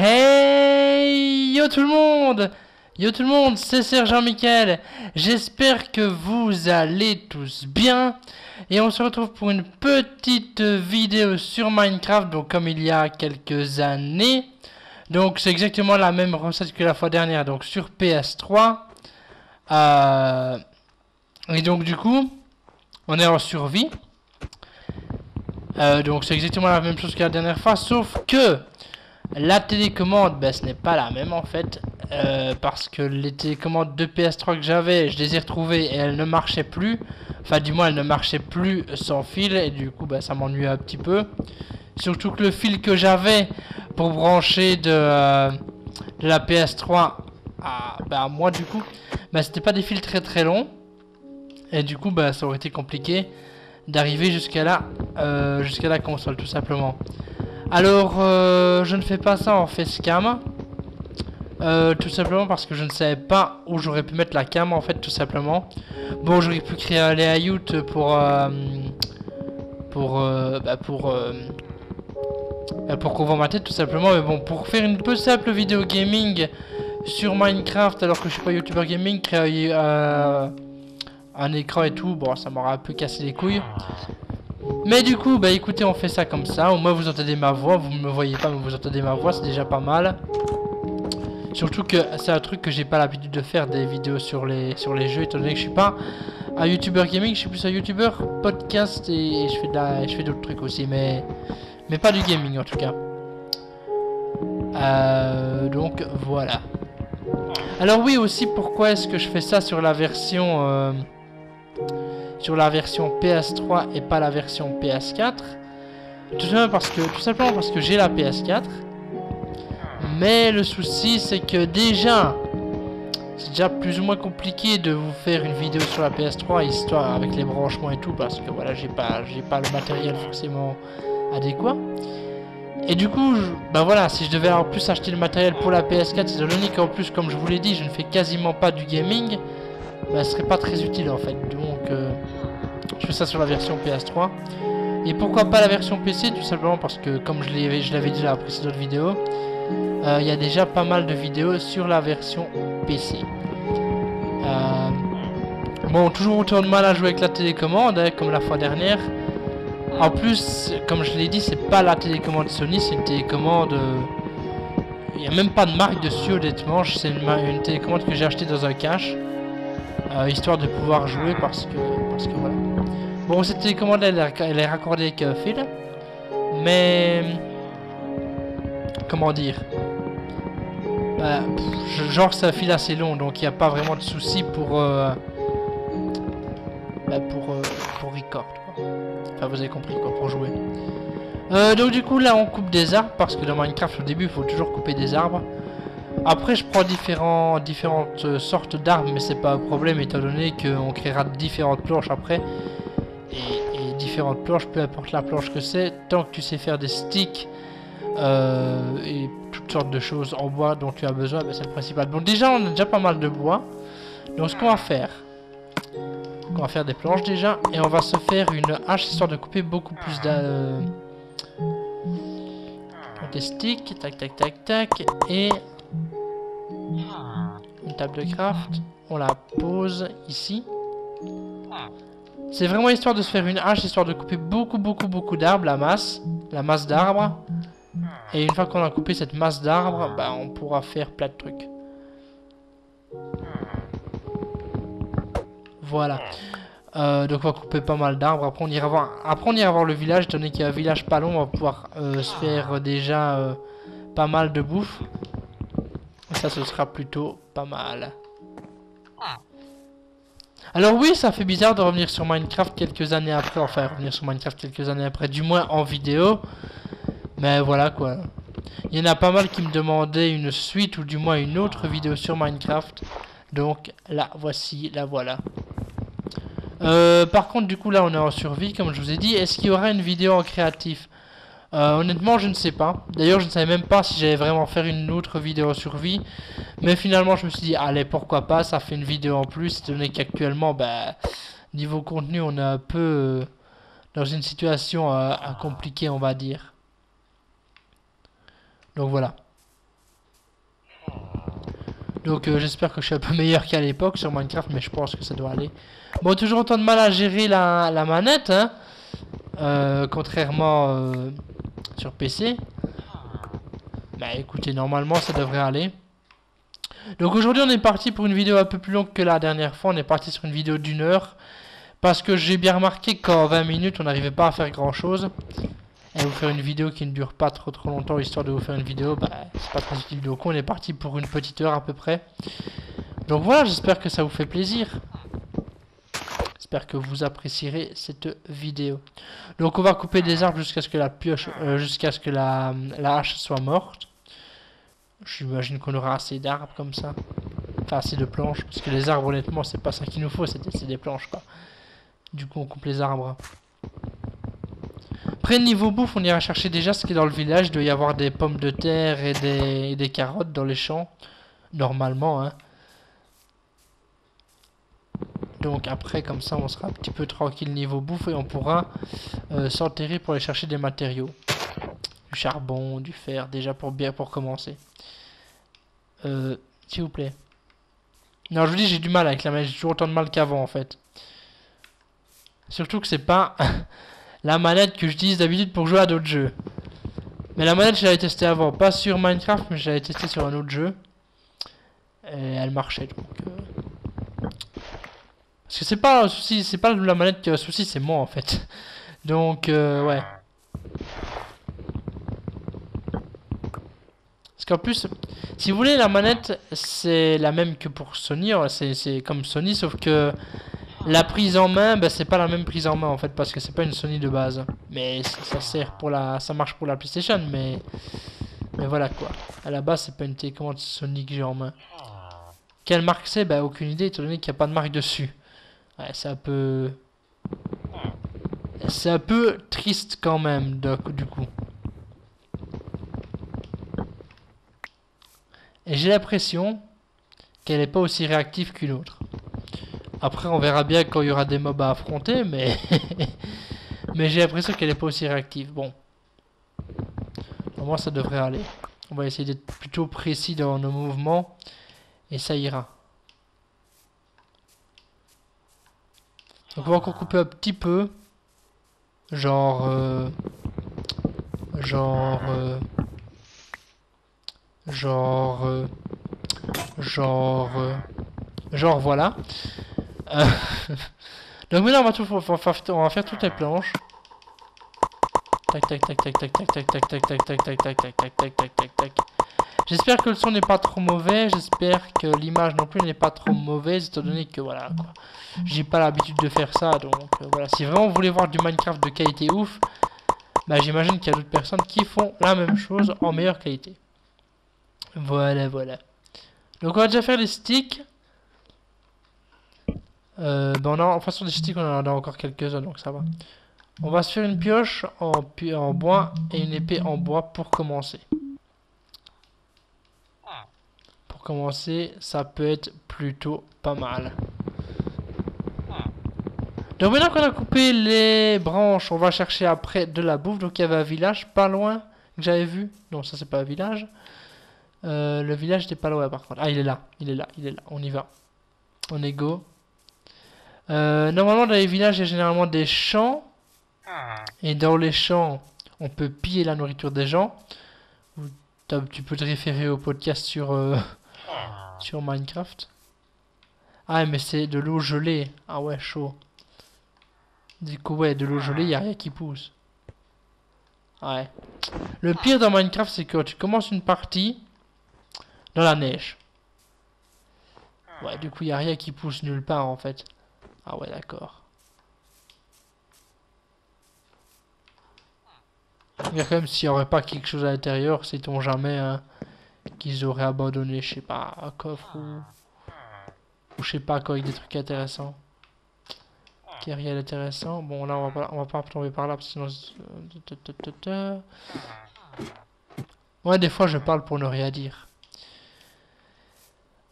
Hey yo tout le monde! Yo tout le monde, c'est Sergent Michael. J'espère que vous allez tous bien. Et on se retrouve pour une petite vidéo sur Minecraft, donc comme il y a quelques années. Donc c'est exactement la même recette que la fois dernière, donc sur PS3. Et donc du coup, on est en survie. Donc c'est exactement la même chose que la dernière fois, sauf que la télécommande, ben, ce n'est pas la même en fait, parce que les télécommandes de PS3 que j'avais, je les ai retrouvées et elles ne marchaient plus. Enfin du moins elles ne marchaient plus sans fil et du coup ben, ça m'ennuyait un petit peu. Surtout que le fil que j'avais pour brancher de la PS3 à moi du coup, ben, c'était pas des fils très longs. Et du coup ben, ça aurait été compliqué d'arriver jusqu'à la console tout simplement. Alors je ne fais pas ça en facecam, tout simplement parce que je ne savais pas où j'aurais pu mettre la cam en fait, tout simplement. Bon, j'aurais pu créer un layout pour couvrir ma tête tout simplement, mais bon, pour faire une peu simple vidéo gaming sur Minecraft alors que je suis pas youtubeur gaming, créer un écran et tout, bon ça m'aura un peu cassé les couilles. Mais du coup, bah écoutez, on fait ça comme ça. Au moins vous entendez ma voix, vous ne me voyez pas mais vous entendez ma voix, c'est déjà pas mal. Surtout que c'est un truc que j'ai pas l'habitude de faire, des vidéos sur les jeux, étant donné que je suis pas un youtubeur gaming, je suis plus un youtubeur podcast et je fais d'autres trucs aussi, mais pas du gaming en tout cas. Donc voilà. Alors oui aussi, pourquoi est-ce que je fais ça sur la version PS3 et pas la version PS4? Tout simplement parce que j'ai la PS4. Mais le souci c'est que c'est déjà plus ou moins compliqué de vous faire une vidéo sur la PS3 histoire avec les branchements et tout, parce que voilà, j'ai pas le matériel forcément adéquat. Et du coup, bah voilà, si je devais en plus acheter le matériel pour la PS4, étant donné qu'en plus, comme je vous l'ai dit, je ne fais quasiment pas du gaming, bah ce serait pas très utile en fait. Donc je fais ça sur la version PS3. Et pourquoi pas la version PC? Tout simplement parce que, comme je l'avais dit dans la précédente vidéo, il y a déjà pas mal de vidéos sur la version PC. Bon, toujours autant de mal à jouer avec la télécommande, hein, comme la fois dernière. En plus, comme je l'ai dit, c'est pas la télécommande Sony, c'est une télécommande... Il n'y a même pas de marque dessus, honnêtement. C'est une télécommande que j'ai achetée dans un cache. Histoire de pouvoir jouer, parce que voilà. Bon, cette télécommande, elle est raccordée avec un fil. Mais... Comment dire, genre c'est un fil assez long, donc il n'y a pas vraiment de souci pour record quoi. Enfin vous avez compris quoi, pour jouer. Donc du coup là on coupe des arbres, parce que dans Minecraft au début il faut toujours couper des arbres. Après je prends différentes sortes d'arbres, mais c'est pas un problème étant donné qu'on créera différentes planches après. Et différentes planches, peu importe la planche que c'est, tant que tu sais faire des sticks et toutes sortes de choses en bois dont tu as besoin, ben c'est le principal. Donc déjà on a déjà pas mal de bois. Donc ce qu'on va faire, des planches déjà, et on va se faire une hache histoire de couper beaucoup plus des sticks, tac, et une table de craft, on la pose ici. C'est vraiment histoire de se faire une hache, histoire de couper beaucoup d'arbres, la masse d'arbres. Et une fois qu'on a coupé cette masse d'arbres, bah, on pourra faire plein de trucs. Voilà. Donc on va couper pas mal d'arbres. Après on ira voir le village. Étant donné qu'il y a un village pas long, on va pouvoir se faire déjà pas mal de bouffe. Et ça, ce sera plutôt pas mal. Alors oui, ça fait bizarre de revenir sur Minecraft quelques années après. Enfin, revenir sur Minecraft quelques années après, du moins en vidéo. Mais voilà quoi. Il y en a pas mal qui me demandaient une suite ou du moins une autre vidéo sur Minecraft. Donc la voilà. Par contre du coup là on est en survie comme je vous ai dit. Est-ce qu'il y aura une vidéo en créatif? Honnêtement je ne sais pas. D'ailleurs je ne savais même pas si j'allais vraiment faire une autre vidéo en survie. Mais finalement je me suis dit allez pourquoi pas, ça fait une vidéo en plus. Étant donné qu'actuellement bah, niveau contenu on est un peu dans une situation compliquée on va dire. Donc voilà. Donc j'espère que je suis un peu meilleur qu'à l'époque sur Minecraft, mais je pense que ça doit aller. Bon, toujours autant de mal à gérer la manette, hein. Contrairement sur PC. Bah écoutez, normalement ça devrait aller. Donc aujourd'hui on est parti pour une vidéo un peu plus longue que la dernière fois. On est parti sur une vidéo d'1 heure. Parce que j'ai bien remarqué qu'en 20 minutes on n'arrivait pas à faire grand chose. Et vous faire une vidéo qui ne dure pas trop longtemps, histoire de vous faire une vidéo, bah c'est pas très utile. Donc on est parti pour une petite heure à peu près. Donc voilà, j'espère que ça vous fait plaisir. J'espère que vous apprécierez cette vidéo. Donc on va couper des arbres jusqu'à ce que la pioche, jusqu'à ce que la hache soit morte. J'imagine qu'on aura assez d'arbres comme ça. Enfin assez de planches, parce que les arbres honnêtement c'est pas ça qu'il nous faut, c'est des planches quoi. Du coup on coupe les arbres. Après niveau bouffe on ira chercher déjà ce qui est dans le village. Il doit y avoir des pommes de terre et des carottes dans les champs. Normalement hein. Donc après comme ça on sera un petit peu tranquille niveau bouffe et on pourra s'enterrer pour aller chercher des matériaux. Du charbon, du fer déjà pour commencer. S'il vous plaît. Non je vous dis j'ai du mal avec la manette, j'ai toujours autant de mal qu'avant en fait. Surtout que c'est pas la manette que j'utilise d'habitude pour jouer à d'autres jeux. Mais la manette je l'avais testée avant, pas sur Minecraft mais je l'avais testée sur un autre jeu. Et elle marchait donc... Parce que c'est pas un souci, c'est pas la manette qui a un souci, c'est moi en fait. Donc ouais. Parce qu'en plus, si vous voulez la manette, c'est la même que pour Sony, c'est comme Sony, sauf que la prise en main, bah, c'est pas la même prise en main en fait, parce que c'est pas une Sony de base. Mais ça sert pour ça marche pour la PlayStation, mais voilà quoi. À la base, c'est pas une télécommande Sony que j'ai en main. Quelle marque c'est? Bah aucune idée, étant donné qu'il n'y a pas de marque dessus. Ouais, c'est un peu triste quand même, du coup. Et j'ai l'impression qu'elle n'est pas aussi réactive qu'une autre. Après, on verra bien quand il y aura des mobs à affronter, mais... mais j'ai l'impression qu'elle n'est pas aussi réactive. Bon. Au moins, ça devrait aller. On va essayer d'être plutôt précis dans nos mouvements. Et ça ira. Donc on va encore couper un petit peu. Genre voilà. Donc maintenant on va faire toutes les planches. Tac tac tac tac tac tac tac tac tac tac tac tac tac tac tac tac tac tac tac. J'espère que le son n'est pas trop mauvais, j'espère que l'image non plus n'est pas trop mauvaise, étant donné que voilà quoi. J'ai pas l'habitude de faire ça, donc voilà. Si vraiment vous voulez voir du Minecraft de qualité ouf, bah j'imagine qu'il y a d'autres personnes qui font la même chose en meilleure qualité. Voilà, voilà. Donc on va déjà faire les sticks. En façon des sticks on en a encore quelques-uns, donc ça va. On va se faire une pioche en bois et une épée en bois pour commencer. Pour commencer, ça peut être plutôt pas mal. Donc maintenant qu'on a coupé les branches, on va chercher après de la bouffe. Donc il y avait un village pas loin que j'avais vu. Non, ça c'est pas un village. Le village n'était pas loin par contre. Ah, il est là, il est là, il est là. On y va. On est go. Normalement dans les villages, il y a généralement des champs. Et dans les champs, on peut piller la nourriture des gens. Tu peux te référer au podcast sur Minecraft. Ah mais c'est de l'eau gelée. Ah ouais, chaud. Du coup ouais, de l'eau gelée, il n'y a rien qui pousse. Ouais. Le pire dans Minecraft, c'est que tu commences une partie dans la neige. Ouais, du coup, il n'y a rien qui pousse nulle part en fait. Ah ouais, d'accord. Il y a quand même s'il n'y aurait pas quelque chose à l'intérieur, sait-on jamais hein, qu'ils auraient abandonné, je sais pas, un coffre ou je sais pas quoi avec des trucs intéressants. Qui a rien d'intéressant. Bon là on va pas tomber par là parce que sinon. Ouais des fois je parle pour ne rien dire.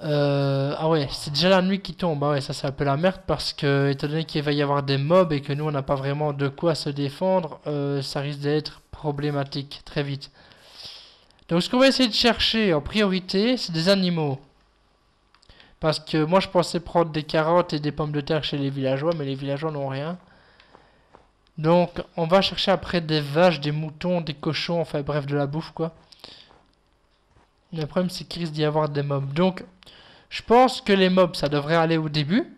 Ah ouais, c'est déjà la nuit qui tombe. Ah ouais, ça c'est un peu la merde parce que étant donné qu'il va y avoir des mobs et que nous on n'a pas vraiment de quoi se défendre, ça risque d'être problématique très vite. Donc ce qu'on va essayer de chercher en priorité, c'est des animaux. Parce que moi je pensais prendre des carottes et des pommes de terre chez les villageois, mais les villageois n'ont rien. Donc on va chercher après des vaches, des moutons, des cochons, enfin bref de la bouffe quoi. Le problème c'est qu'il risque d'y avoir des mobs. Donc je pense que les mobs ça devrait aller au début.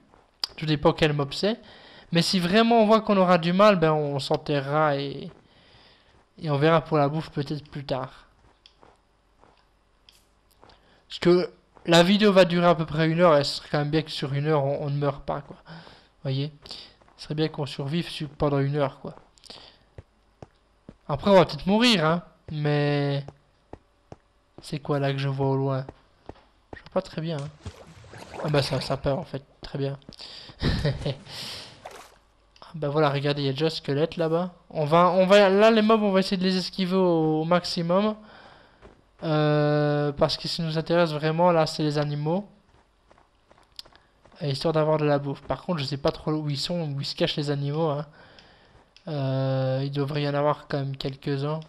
Tout dépend quel mob c'est. Mais si vraiment on voit qu'on aura du mal, ben on s'enterrera et on verra pour la bouffe peut-être plus tard. Parce que la vidéo va durer à peu près 1 heure et ce serait quand même bien que sur 1 heure on ne meure pas quoi. Vous voyez, ce serait bien qu'on survive pendant 1 heure quoi. Après on va peut-être mourir hein. Mais c'est quoi là que je vois au loin? Je vois pas très bien hein. Ah bah ça peur en fait, très bien. Bah voilà, regardez, il y a déjà un squelette là-bas. Là les mobs, on va essayer de les esquiver au maximum. Parce que ce qui nous intéresse vraiment, là, c'est les animaux. Histoire d'avoir de la bouffe. Par contre, je sais pas trop où ils sont, où ils se cachent les animaux. Hein. Il devrait y en avoir quand même quelques-uns.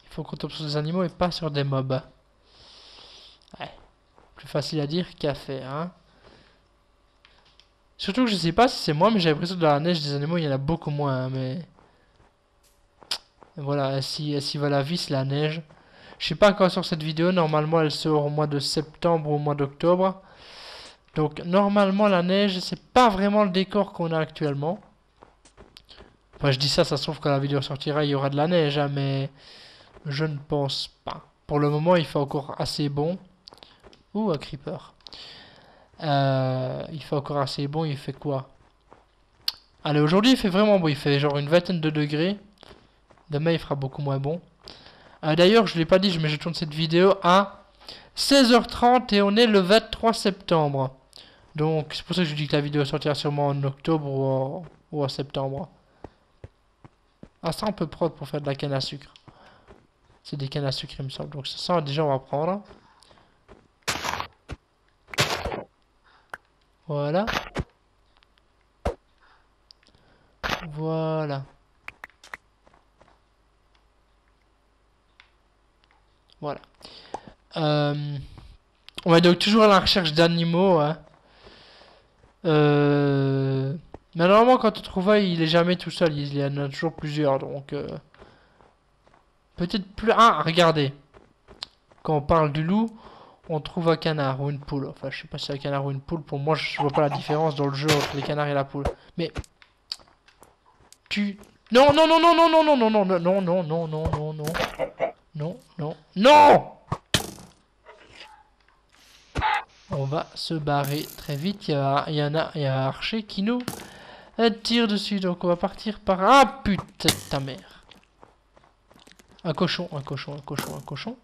Il faut qu'on tombe sur des animaux et pas sur des mobs. Ouais. Plus facile à dire qu'à faire, hein. Surtout que je sais pas si c'est moi, mais j'ai l'impression que dans la neige des animaux, il y en a beaucoup moins. Hein, mais voilà, si va la vis, la neige. Je sais pas quand sur cette vidéo, normalement elle sort au mois de septembre ou au mois d'octobre. Donc normalement la neige, c'est pas vraiment le décor qu'on a actuellement. Enfin je dis ça se trouve quand la vidéo sortira, il y aura de la neige, hein, mais je ne pense pas. Pour le moment, il fait encore assez bon. Ouh, un creeper. Il fait encore assez bon, il fait quoi? Allez, aujourd'hui il fait vraiment bon, il fait genre une vingtaine de degrés. Demain il fera beaucoup moins bon. D'ailleurs, je l'ai pas dit, mais je tourne cette vidéo à 16h30 et on est le 23 septembre. Donc c'est pour ça que je dis que la vidéo sortira sûrement en octobre ou en septembre. Ah ça on peut prendre pour faire de la canne à sucre. C'est des cannes à sucre il me semble. Donc ça déjà on va prendre. Voilà. Voilà. Voilà. On va donc toujours à la recherche d'animaux. Hein. Mais normalement quand on trouve un, il est jamais tout seul. Il y en a toujours plusieurs. Donc peut-être plus... Ah regardez. Quand on parle du loup, on trouve un canard ou une poule. Enfin je sais pas si c'est un canard ou une poule. Pour moi je vois pas la différence dans le jeu entre les canards et la poule. Mais... Non, non, non, non, non, non, non, non, non, non, non, non, non, non, non, non, non, non, non. On va se barrer très vite. Il y a un archer qui nous tire dessus. Donc on va partir par... Ah putain de ta mère. Un cochon, un cochon, un cochon, un cochon.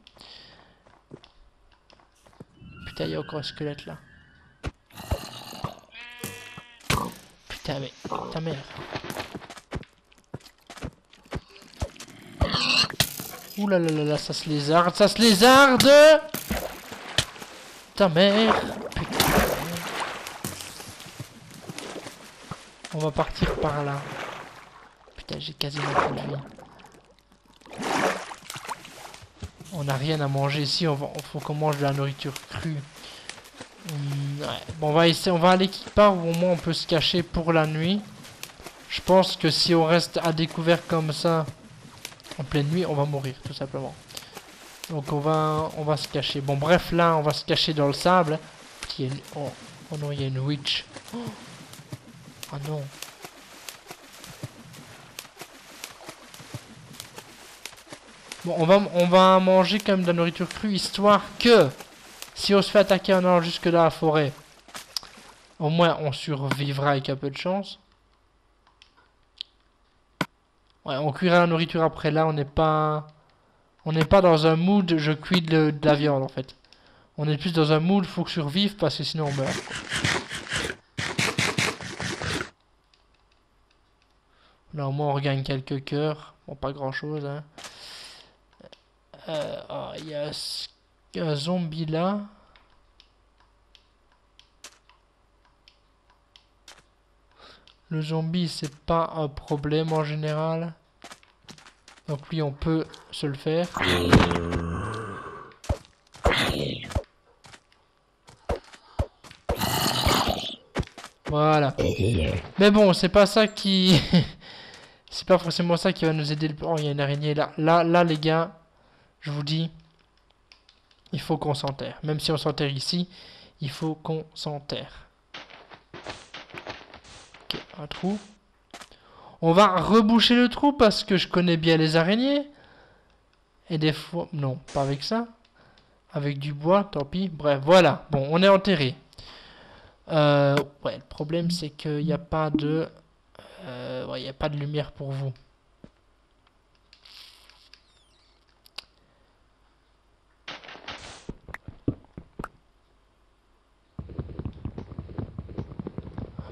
Putain, il y a encore un squelette là. Putain, mais ta mère. Ouh là là là là, ça se lézarde, ça se lézarde. Ta mère. Putain. On va partir par là. Putain, j'ai quasiment plus de vie. On n'a rien à manger ici, faut qu'on mange de la nourriture crue. Ouais. Bon, on va aller quelque part où au moins on peut se cacher pour la nuit. Je pense que si on reste à découvert comme ça en pleine nuit, on va mourir tout simplement. Donc on va se cacher. Bon bref, là on va se cacher dans le sable. Oh non, il y a une witch. Oh non. Bon, on va manger quand même de la nourriture crue, histoire que si on se fait attaquer en allant jusque dans la forêt, au moins on survivra avec un peu de chance. Ouais, on cuira la nourriture après. Là, on n'est pas dans un mood je cuis de la viande en fait. On est plus dans un mood faut que je survive parce que sinon on meurt. Là au moins on regagne quelques cœurs. Bon, pas grand chose hein. Il y a un zombie là. Le zombie c'est pas un problème en général. Donc lui on peut se le faire. Voilà. Mais bon, c'est pas ça qui... c'est pas forcément ça qui va nous aider. Oh, il y a une araignée là. Là, les gars, je vous dis, il faut qu'on s'enterre. Même si on s'enterre ici, il faut qu'on s'enterre. Ok, un trou. On va reboucher le trou parce que je connais bien les araignées. Et des fois... Non, pas avec ça. Avec du bois, tant pis. Bref, voilà. Bon, on est enterré. Ouais, le problème c'est qu'il n'y a pas de... ouais, il n'y a pas de lumière pour vous.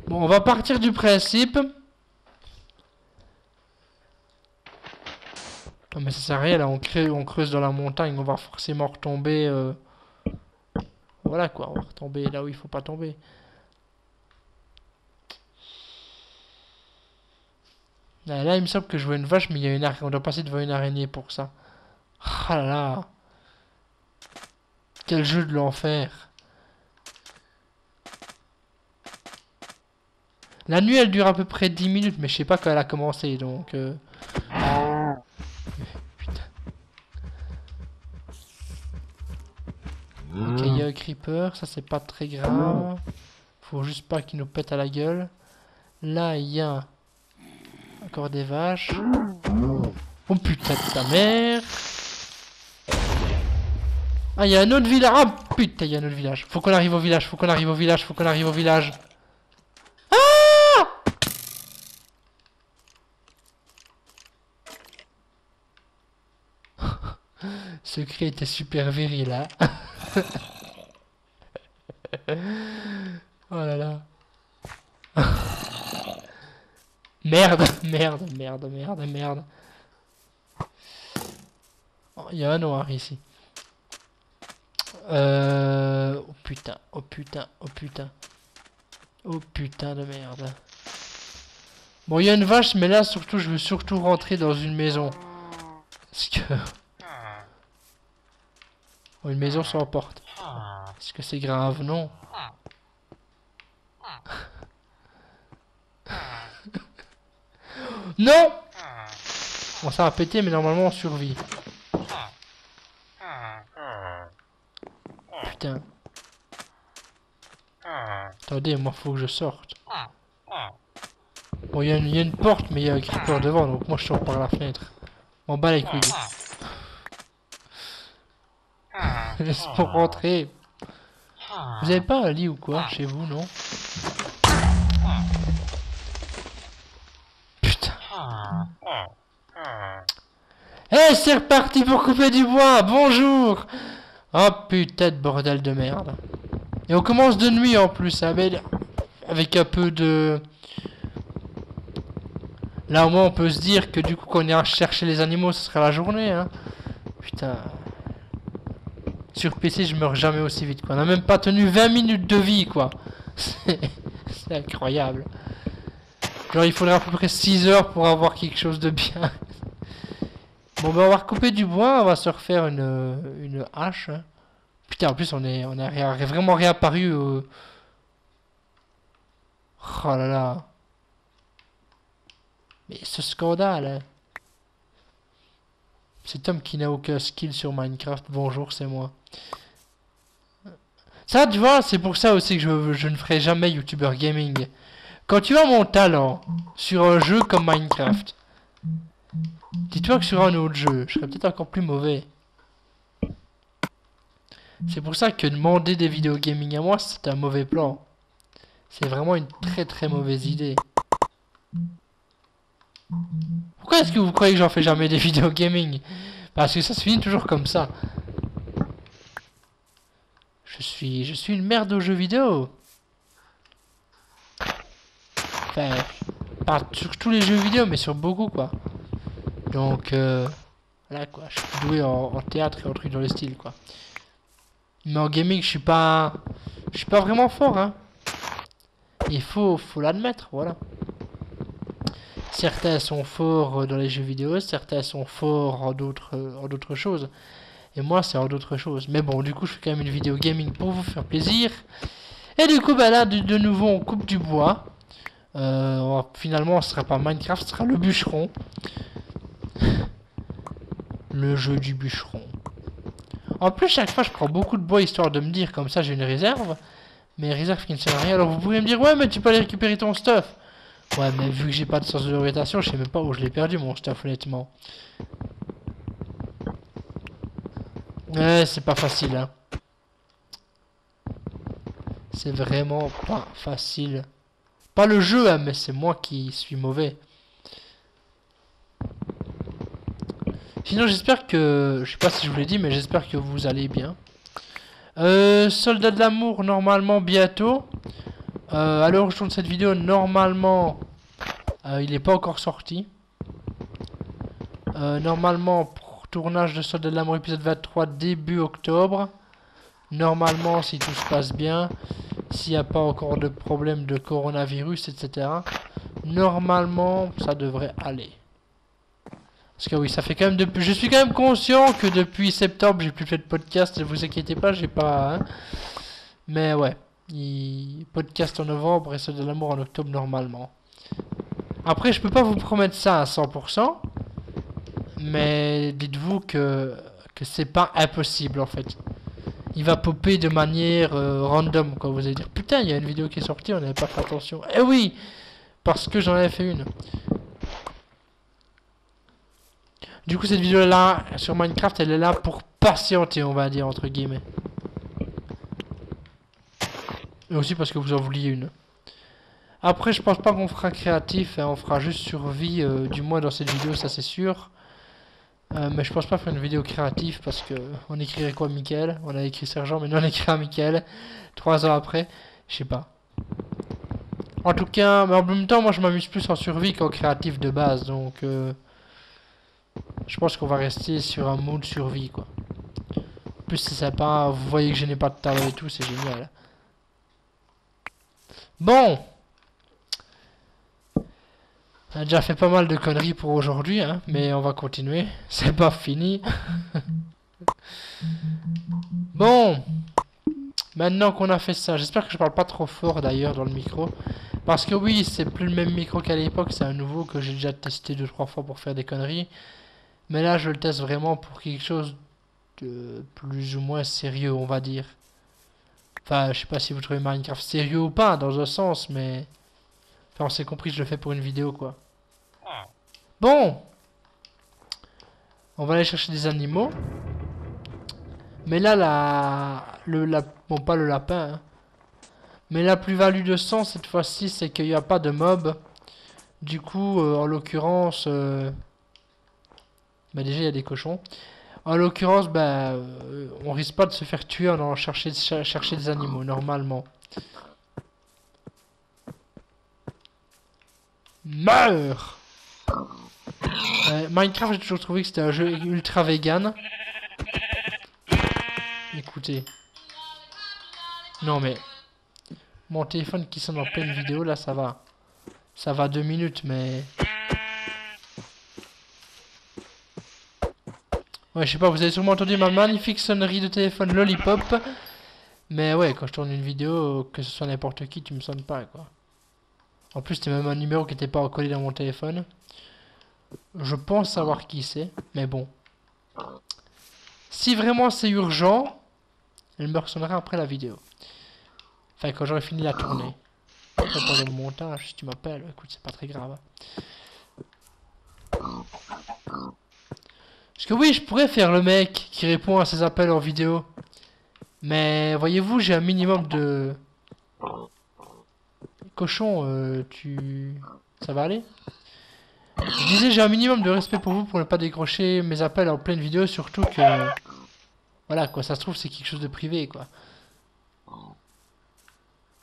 Bon, on va partir du principe... Non mais ça sert à rien, là, on creuse dans la montagne, on va forcément retomber... Voilà quoi, on va retomber là où il faut pas tomber. Là, il me semble que je vois une vache, mais il y a une araignée. On doit passer devant une araignée pour ça. Ah là là. Quel jeu de l'enfer. La nuit, elle dure à peu près 10 minutes, mais je sais pas quand elle a commencé, donc... Putain. Ok, il y a un creeper, ça c'est pas très grave. Faut juste pas qu'il nous pète à la gueule. Là, il y a... Encore des vaches. Oh putain de ta mère. Ah, il y a un autre village. Ah putain, il y a un autre village. Faut qu'on arrive au village, faut qu'on arrive au village, faut qu'on arrive au village. Ah! Ce cri était super viril, hein. Oh là là. Merde, merde, merde, merde, merde. Oh, il y a un noir ici. Oh putain, oh putain, oh putain. Oh putain de merde. Bon, il y a une vache, mais là, surtout, je veux surtout rentrer dans une maison. Parce que... Oh, une maison sans porte. Est-ce que c'est grave? Non. Non! Bon, ça va péter, mais normalement, on survit. Putain. Attendez, moi, faut que je sorte. Bon, il y a une porte, mais il y a un creeper devant, donc moi, je sors par la fenêtre. On bat les couilles. Laisse-moi rentrer. Vous avez pas un lit ou quoi chez vous, non? Putain. Eh, c'est reparti pour couper du bois. Bonjour. Oh putain de bordel de merde. Et on commence de nuit en plus, avec un peu de... Là au moins on peut se dire que du coup quand on ira chercher les animaux, ce sera la journée, hein. Putain. Sur PC, je meurs jamais aussi vite, quoi. On n'a même pas tenu 20 minutes de vie, quoi. C'est incroyable. Genre, il faudrait à peu près 6 heures pour avoir quelque chose de bien. Bon, ben, on va recouper du bois. On va se refaire une hache. Hein. Putain, en plus, on est vraiment réapparu. Oh là là. Mais ce scandale, hein. Cet homme qui n'a aucun skill sur Minecraft. Bonjour, c'est moi. Ça, tu vois, c'est pour ça aussi que je ne ferai jamais YouTuber Gaming. Quand tu as mon talent sur un jeu comme Minecraft, dis-toi que sur un autre jeu, je serais peut-être encore plus mauvais. C'est pour ça que demander des vidéos gaming à moi, c'est un mauvais plan. C'est vraiment une très très mauvaise idée. Pourquoi est-ce que vous croyez que j'en fais jamais des vidéos gaming? Parce que ça se finit toujours comme ça. Je suis une merde aux jeux vidéo. Enfin, pas sur tous les jeux vidéo, mais sur beaucoup, quoi. Donc, voilà, quoi. Je suis doué en théâtre et en trucs dans le style, quoi. Mais en gaming, je suis pas vraiment fort, hein. Il faut l'admettre, voilà. Certains sont forts dans les jeux vidéo, certains sont forts en d'autres choses. Et moi, c'est en d'autres choses. Mais bon, du coup, je fais quand même une vidéo gaming pour vous faire plaisir. Et du coup, bah là, de nouveau, on coupe du bois. Finalement, ce sera pas Minecraft, ce sera le bûcheron. Le jeu du bûcheron. En plus, chaque fois, je prends beaucoup de bois histoire de me dire, comme ça, j'ai une réserve. Mais réserve qui ne sert à rien. Alors, vous pourriez me dire, ouais, mais tu peux aller récupérer ton stuff. Ouais, mais vu que j'ai pas de sens de l'orientation, je sais même pas où je l'ai perdu, mon stuff, honnêtement. Ouais, c'est pas facile, hein. C'est vraiment pas facile. Pas le jeu, hein, mais c'est moi qui suis mauvais. Sinon, j'espère que... Je sais pas si je vous l'ai dit, mais j'espère que vous allez bien. Soldat de l'amour, normalement, bientôt. À l'heure où je tourne cette vidéo, normalement, il n'est pas encore sorti. Normalement, pour tournage de Soldat de l'amour épisode 23, début octobre. Normalement, si tout se passe bien, s'il n'y a pas encore de problème de coronavirus, etc. Normalement, ça devrait aller. Parce que oui, ça fait quand même depuis... Je suis quand même conscient que depuis septembre, j'ai plus fait de podcast. Ne vous inquiétez pas, j'ai pas... Hein. Mais ouais. Podcast en novembre et Soldat de l'amour en octobre normalement. Après, je peux pas vous promettre ça à 100%. Mais dites-vous que c'est pas impossible en fait. Il va popper de manière random. Quoi. Vous allez dire, putain, il y a une vidéo qui est sortie, on n'avait pas fait attention. Eh oui, parce que j'en avais fait une. Du coup, cette vidéo-là, sur Minecraft, elle est là pour patienter, on va dire, entre guillemets. Et aussi parce que vous en vouliez une. Après, je pense pas qu'on fera créatif, hein, on fera juste survie, du moins dans cette vidéo, ça c'est sûr. Mais je pense pas faire une vidéo créative parce que on écrirait quoi, Michael? On a écrit Sergent, mais nous on écrit à Michael. 3 ans après, je sais pas. En tout cas, mais en même temps, moi je m'amuse plus en survie qu'en créatif de base, donc je pense qu'on va rester sur un mode survie, quoi. En plus, c'est sympa, vous voyez que je n'ai pas de talent et tout, c'est génial. Bon! On a déjà fait pas mal de conneries pour aujourd'hui, hein, mais on va continuer. C'est pas fini. Bon! Maintenant qu'on a fait ça, j'espère que je parle pas trop fort d'ailleurs dans le micro. Parce que oui, c'est plus le même micro qu'à l'époque, c'est un nouveau que j'ai déjà testé 2-3 fois pour faire des conneries. Mais là, je le teste vraiment pour quelque chose de plus ou moins sérieux, on va dire. Enfin, je sais pas si vous trouvez Minecraft sérieux ou pas, dans un sens, mais... Enfin, on s'est compris, je le fais pour une vidéo, quoi. Bon! On va aller chercher des animaux. Mais là, bon, pas le lapin, hein. Mais la plus-value de sang, cette fois-ci, c'est qu'il n'y a pas de mob. Du coup, en l'occurrence... Bah déjà, il y a des cochons. En l'occurrence, bah, on risque pas de se faire tuer en allant chercher des animaux, normalement. Meurs! Minecraft, j'ai toujours trouvé que c'était un jeu ultra vegan. Écoutez. Non mais... Mon téléphone qui sonne en pleine vidéo, là, ça va. Ça va 2 minutes, mais... Ouais, je sais pas, vous avez sûrement entendu ma magnifique sonnerie de téléphone Lollipop. Mais ouais, quand je tourne une vidéo, que ce soit n'importe qui, tu me sonnes pas, quoi. En plus, c'était même un numéro qui n'était pas recollé dans mon téléphone. Je pense savoir qui c'est, mais bon. Si vraiment c'est urgent, elle me ressonnera après la vidéo. Enfin, quand j'aurai fini la tournée. Après, pour le montage, si tu m'appelles, écoute, c'est pas très grave. Parce que oui, je pourrais faire le mec qui répond à ses appels en vidéo. Mais voyez-vous, j'ai un minimum de... Cochon, ça va aller? Je disais, j'ai un minimum de respect pour vous pour ne pas décrocher mes appels en pleine vidéo, surtout que... Voilà, quoi, ça se trouve, c'est quelque chose de privé, quoi.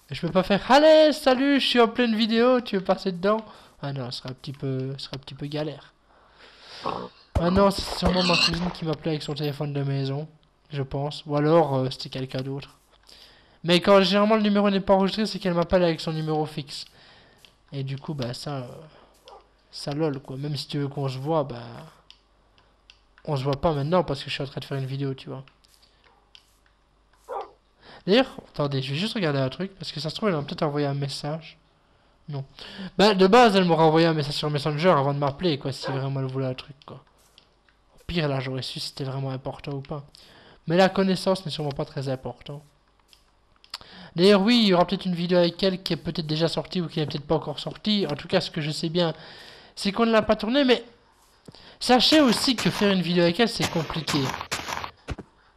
Et je peux pas faire, allez, salut, je suis en pleine vidéo, tu veux passer dedans? Ah non, ce serait un petit peu galère. Ah non, c'est sûrement ma cousine qui m'appelait avec son téléphone de maison, je pense. Ou alors, c'était quelqu'un d'autre. Mais quand généralement le numéro n'est pas enregistré, c'est qu'elle m'appelle avec son numéro fixe. Et du coup, bah ça lol, quoi. Même si tu veux qu'on se voit, bah... On se voit pas maintenant parce que je suis en train de faire une vidéo, tu vois. D'ailleurs, attendez, je vais juste regarder un truc, parce que ça se trouve, elle m'a peut-être envoyé un message. Non. Bah, de base, elle m'aurait envoyé un message sur Messenger avant de m'appeler, quoi, si vraiment elle voulait un truc, quoi. Au pire, là, j'aurais su si c'était vraiment important ou pas. Mais la connaissance n'est sûrement pas très important. D'ailleurs, oui, il y aura peut-être une vidéo avec elle qui est peut-être déjà sortie ou qui n'est peut-être pas encore sortie. En tout cas, ce que je sais bien, c'est qu'on ne l'a pas tournée, mais sachez aussi que faire une vidéo avec elle, c'est compliqué.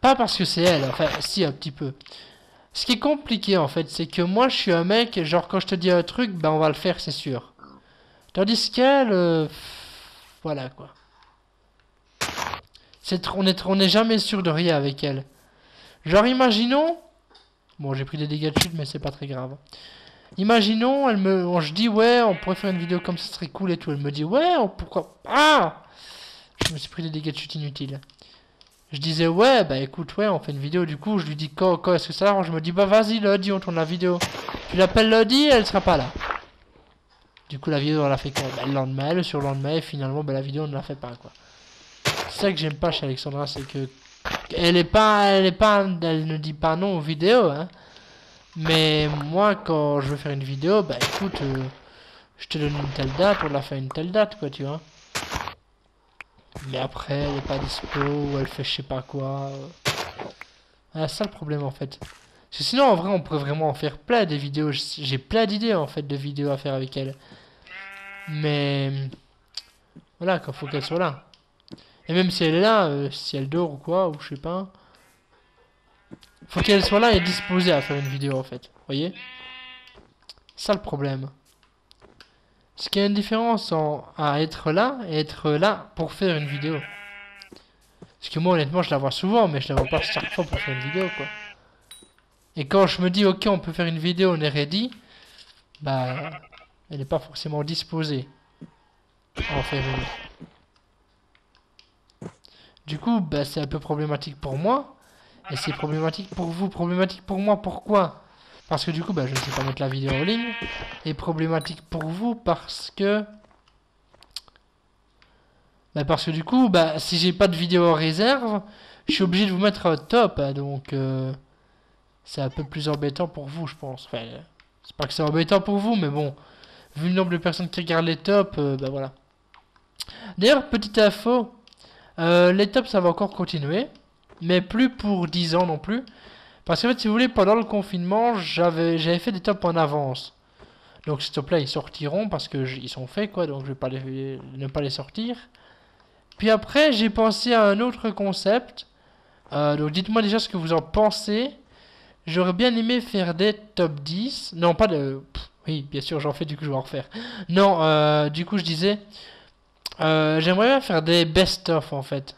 Pas parce que c'est elle, enfin, si, un petit peu. Ce qui est compliqué, en fait, c'est que moi, je suis un mec, genre, quand je te dis un truc, ben, on va le faire, c'est sûr. Tandis qu'elle, voilà, quoi. On n'est jamais sûr de rien avec elle. Genre, imaginons... Bon, j'ai pris des dégâts de chute, mais c'est pas très grave. Imaginons, je dis, ouais, on pourrait faire une vidéo comme ça, ce serait cool et tout. Elle me dit, ouais, pourquoi... Ah! Je me suis pris des dégâts de chute inutiles. Je disais, ouais, bah écoute, ouais, on fait une vidéo. Du coup, je lui dis, quand est-ce que ça arrange? Je me dis, bah vas-y, lundi, on tourne la vidéo. Tu l'appelles lundi, elle sera pas là. Du coup, la vidéo, on l'a fait quoi? Bah, le lendemain, le surlendemain, et finalement, bah, la vidéo, on ne la fait pas, quoi. C'est ça que j'aime pas chez Alexandra, c'est que... Elle ne dit pas non aux vidéos, hein. Mais moi, quand je veux faire une vidéo, bah écoute, je te donne une telle date, on la fait une telle date, quoi, tu vois. Mais après, elle est pas dispo, ou elle fait je sais pas quoi. Ah, c'est ça le problème, en fait. Parce que sinon, en vrai, on pourrait vraiment en faire plein des vidéos. J'ai plein d'idées, en fait, de vidéos à faire avec elle. Mais... Voilà, quand faut qu'elle soit là. Et même si elle est là, si elle dort ou quoi, ou je sais pas... Faut qu'elle soit là et disposée à faire une vidéo, en fait. Vous voyez? C'est ça le problème. Parce qu'il y a une différence à être là et être là pour faire une vidéo. Parce que moi, honnêtement, je la vois souvent, mais je la vois pas chaque fois pour faire une vidéo, quoi. Et quand je me dis, ok, on peut faire une vidéo, on est ready, bah, elle n'est pas forcément disposée à en faire une. Du coup, bah, c'est un peu problématique pour moi. Et c'est problématique pour vous. Problématique pour moi, pourquoi? Parce que du coup, bah, je ne sais pas mettre la vidéo en ligne. Et problématique pour vous parce que... Bah, parce que du coup, bah, si j'ai pas de vidéo en réserve, je suis obligé de vous mettre un top. Hein, donc, c'est un peu plus embêtant pour vous, je pense. Enfin, c'est pas que c'est embêtant pour vous, mais bon. Vu le nombre de personnes qui regardent les tops, bah voilà. D'ailleurs, petite info. Les tops, ça va encore continuer. Mais plus pour 10 ans non plus. Parce qu'en fait, si vous voulez, pendant le confinement, j'avais fait des tops en avance. Donc ces tops-là, ils sortiront parce que ils sont faits, quoi. Donc je vais pas ne pas les sortir. Puis après, j'ai pensé à un autre concept. Donc dites-moi déjà ce que vous en pensez. J'aurais bien aimé faire des top 10. Non, pas de... oui, bien sûr, j'en fais, du coup, je vais en refaire. Non, du coup, je disais... j'aimerais bien faire des best-of, en fait.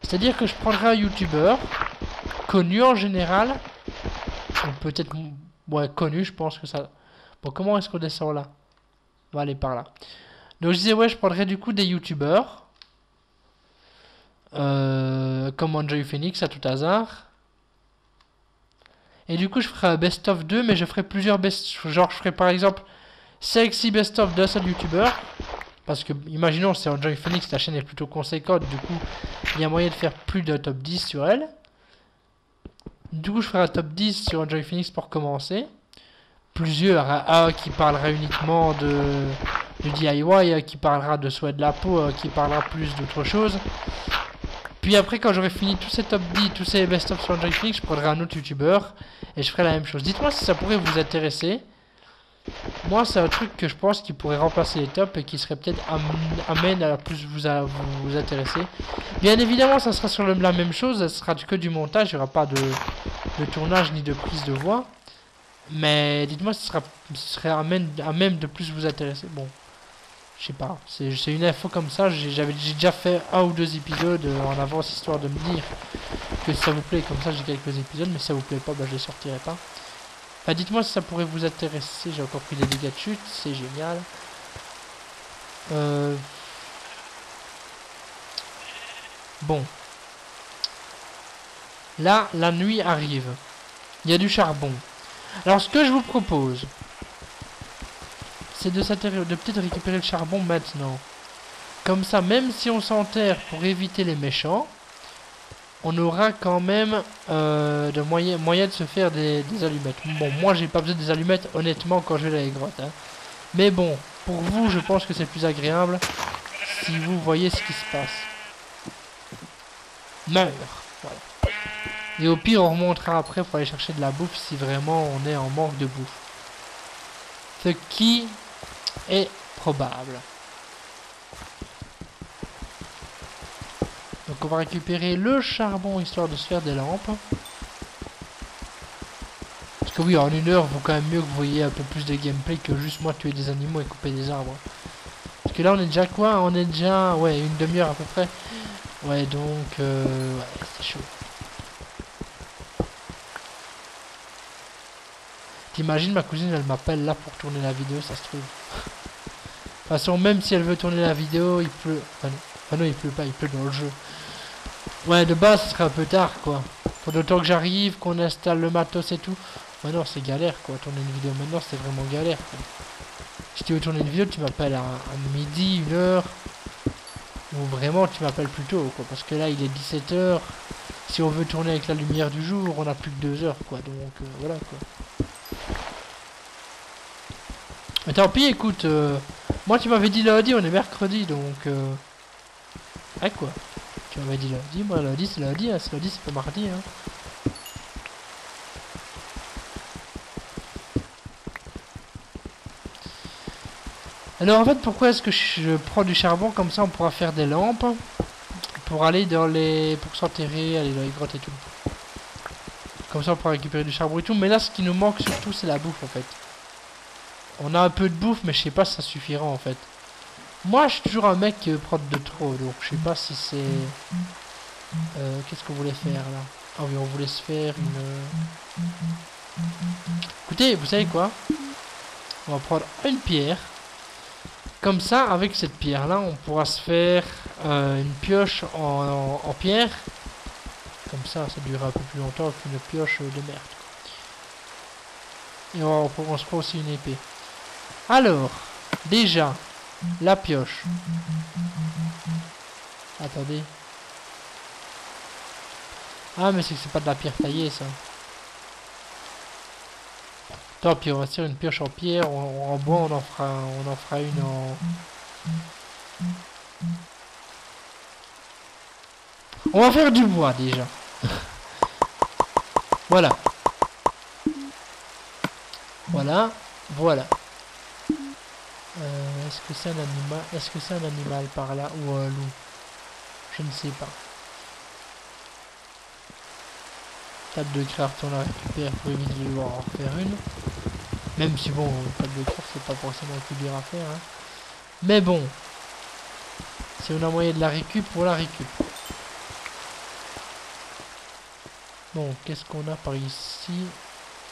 C'est-à-dire que je prendrais un YouTuber, connu en général, ou peut-être... ouais, connu, je pense que ça... Bon, comment est-ce qu'on descend là? On va aller par là. Donc je disais, ouais, je prendrais du coup des YouTubers. Comme Enjoy Phoenix, à tout hasard. Et du coup, je ferai un best-of 2, mais je ferai plusieurs genre, je ferai par exemple 5-6 best-of d'un seul YouTuber. Parce que, imaginons, c'est Enjoy Phoenix, la chaîne est plutôt conséquente. Du coup, il y a moyen de faire plus d'un top 10 sur elle. Du coup, je ferai un top 10 sur Enjoy Phoenix pour commencer. Plusieurs, un qui parlera uniquement de DIY, un qui parlera de soin de la peau, un qui parlera plus d'autre chose. Puis après, quand j'aurai fini tous ces top 10, tous ces best-of sur Enjoy Phoenix, je prendrai un autre youtubeur et je ferai la même chose. Dites-moi si ça pourrait vous intéresser. Moi, c'est un truc que je pense qui pourrait remplacer les tops et qui serait peut-être amène à plus vous intéresser. Bien évidemment, ça sera sur la même chose, ça sera que du montage, il n'y aura pas de tournage ni de prise de voix. Mais dites-moi si ce serait à même de plus vous intéresser. Bon, je sais pas, c'est une info comme ça, j'ai déjà fait 1 ou 2 épisodes en avance, histoire de me dire que si ça vous plaît, comme ça j'ai quelques épisodes, mais si ça vous plaît pas, bah je les sortirai pas. Enfin, dites-moi si ça pourrait vous intéresser, j'ai encore pris des dégâts de chute, c'est génial. Bon. Là, la nuit arrive. Il y a du charbon. Alors, ce que je vous propose, c'est de peut-être récupérer le charbon maintenant. Comme ça, même si on s'enterre pour éviter les méchants, on aura quand même moyen de se faire des allumettes. Bon, moi j'ai pas besoin des allumettes honnêtement quand je vais dans les grottes. Hein. Mais bon, pour vous, je pense que c'est plus agréable si vous voyez ce qui se passe. Meurs. Voilà. Et au pire, on remontera après pour aller chercher de la bouffe si vraiment on est en manque de bouffe. Ce qui est probable. Donc on va récupérer le charbon histoire de se faire des lampes. Parce que oui, en 1 heure, vaut quand même mieux que vous voyez un peu plus de gameplay que juste moi tuer des animaux et couper des arbres. Parce que là, on est déjà quoi? On est déjà, ouais, 1/2 heure à peu près. Ouais, donc, ouais, c'est chaud. T'imagines, ma cousine, elle m'appelle là pour tourner la vidéo, ça se trouve. De toute façon, même si elle veut tourner la vidéo, il pleut. Enfin non, il pleut pas, il pleut dans le jeu. Ouais, de base, ce serait un peu tard, quoi. Faut d'autant que j'arrive, qu'on installe le matos et tout. Ouais, non, c'est galère, quoi. Tourner une vidéo maintenant, c'est vraiment galère, quoi. Si tu veux tourner une vidéo, tu m'appelles à midi, 1 heure. Ou vraiment, tu m'appelles plus tôt, quoi. Parce que là, il est 17 heures. Si on veut tourner avec la lumière du jour, on a plus que 2 heures, quoi. Donc, voilà, quoi. Mais tant pis, écoute. Moi, tu m'avais dit lundi, on est mercredi, donc... Ah, quoi. Tu m'avais dit lundi, moi lundi c'est lundi, hein. C'est lundi, c'est pas mardi, hein. Alors en fait, pourquoi est-ce que je prends du charbon? Comme ça on pourra faire des lampes pour aller dans les... pour s'enterrer, aller dans les grottes et tout. Comme ça on pourra récupérer du charbon et tout. Mais là ce qui nous manque surtout c'est la bouffe en fait. On a un peu de bouffe mais je sais pas si ça suffira en fait. Moi je suis toujours un mec qui prend de trop, donc je sais pas si c'est... qu'est-ce qu'on voulait faire là? Ah oui, on voulait se faire une... Écoutez, vous savez quoi? On va prendre une pierre. Comme ça, avec cette pierre-là, on pourra se faire une pioche en pierre. Comme ça durera un peu plus longtemps qu'une pioche de merde. Et on se prend aussi une épée. Alors, déjà, la pioche. Attendez. Ah, mais c'est que c'est pas de la pierre taillée, ça. Tant pis, on va se faire une pioche en pierre, en bois, on en fera une en... On va faire du bois, déjà. Voilà. Voilà. Voilà. Est-ce que c'est un animal? Est-ce que c'est un animal par là? Ou un loup? Je ne sais pas. Table de craft, on la récupère pour éviter de devoir en refaire une. Même si bon, table de craft, c'est pas forcément le plus dur à faire. Hein. Mais bon. Si on a moyen de la récup, on la récup. Bon, qu'est-ce qu'on a par ici?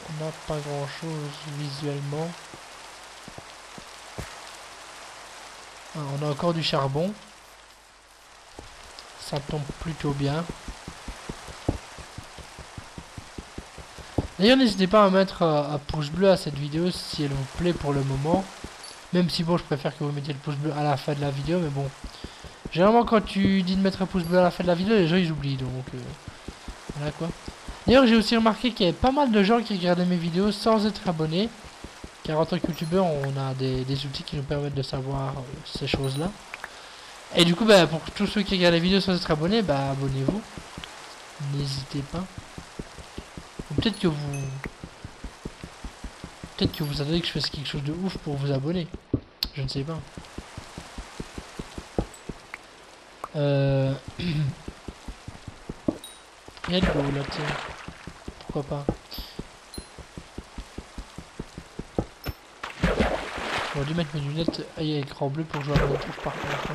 On n'a pas grand chose visuellement. Ah, on a encore du charbon. Ça tombe plutôt bien. D'ailleurs, n'hésitez pas à mettre un pouce bleu à cette vidéo si elle vous plaît pour le moment. Même si bon, je préfère que vous mettiez le pouce bleu à la fin de la vidéo, mais bon. Généralement, quand tu dis de mettre un pouce bleu à la fin de la vidéo, les gens ils oublient, donc voilà quoi. D'ailleurs, j'ai aussi remarqué qu'il y avait pas mal de gens qui regardaient mes vidéos sans être abonnés. Car en tant que youtubeur, on a des outils qui nous permettent de savoir ces choses-là. Et du coup, bah, pour tous ceux qui regardent les vidéos sans être abonnés, bah abonnez-vous. N'hésitez pas. Peut-être que vous... Peut-être que vous attendez que je fasse quelque chose de ouf pour vous abonner. Je ne sais pas. Il y a de l'eau là, tiens. Pourquoi pas. J'aurais dû mettre mes lunettes à écran bleu pour jouer à Minecraft par contre.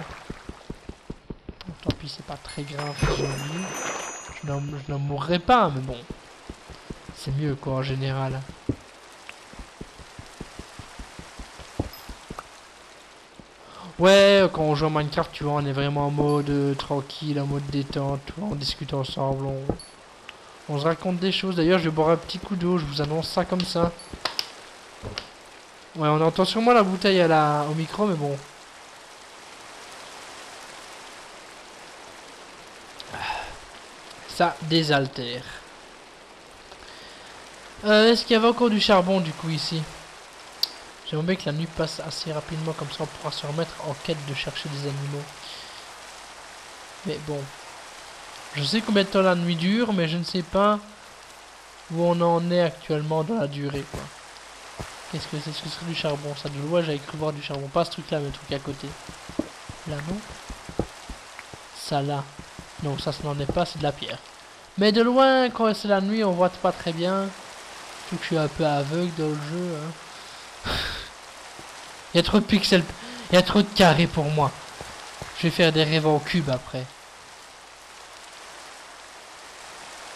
Bon, tant pis, c'est pas très grave si j'ai oublié. Je n'en mourrai pas, mais bon. C'est mieux quoi en général. Ouais, quand on joue à Minecraft, tu vois, on est vraiment en mode tranquille, en mode détente, tu vois, on discute ensemble, on se raconte des choses. D'ailleurs, je vais boire un petit coup d'eau, je vous annonce ça comme ça. Ouais, on entend sûrement la bouteille au micro, mais bon. Ça désaltère. Est-ce qu'il y avait encore du charbon du coup ici? J'aimerais bien que la nuit passe assez rapidement, comme ça on pourra se remettre en quête de chercher des animaux. Mais bon. Je sais combien de temps la nuit dure, mais je ne sais pas où on en est actuellement dans la durée, quoi. Qu'est-ce que c'est? Est-ce que ce serait du charbon? Ça de loin, j'avais cru voir du charbon. Pas ce truc-là, mais le truc à côté. Là, non? Ça, là. Non, ça n'en est pas, c'est de la pierre. Mais de loin, quand c'est la nuit, on voit pas très bien. Surtout que je suis un peu aveugle dans le jeu, hein. Il y a trop de pixels. Il y a trop de carrés pour moi. Je vais faire des rêves en cube après.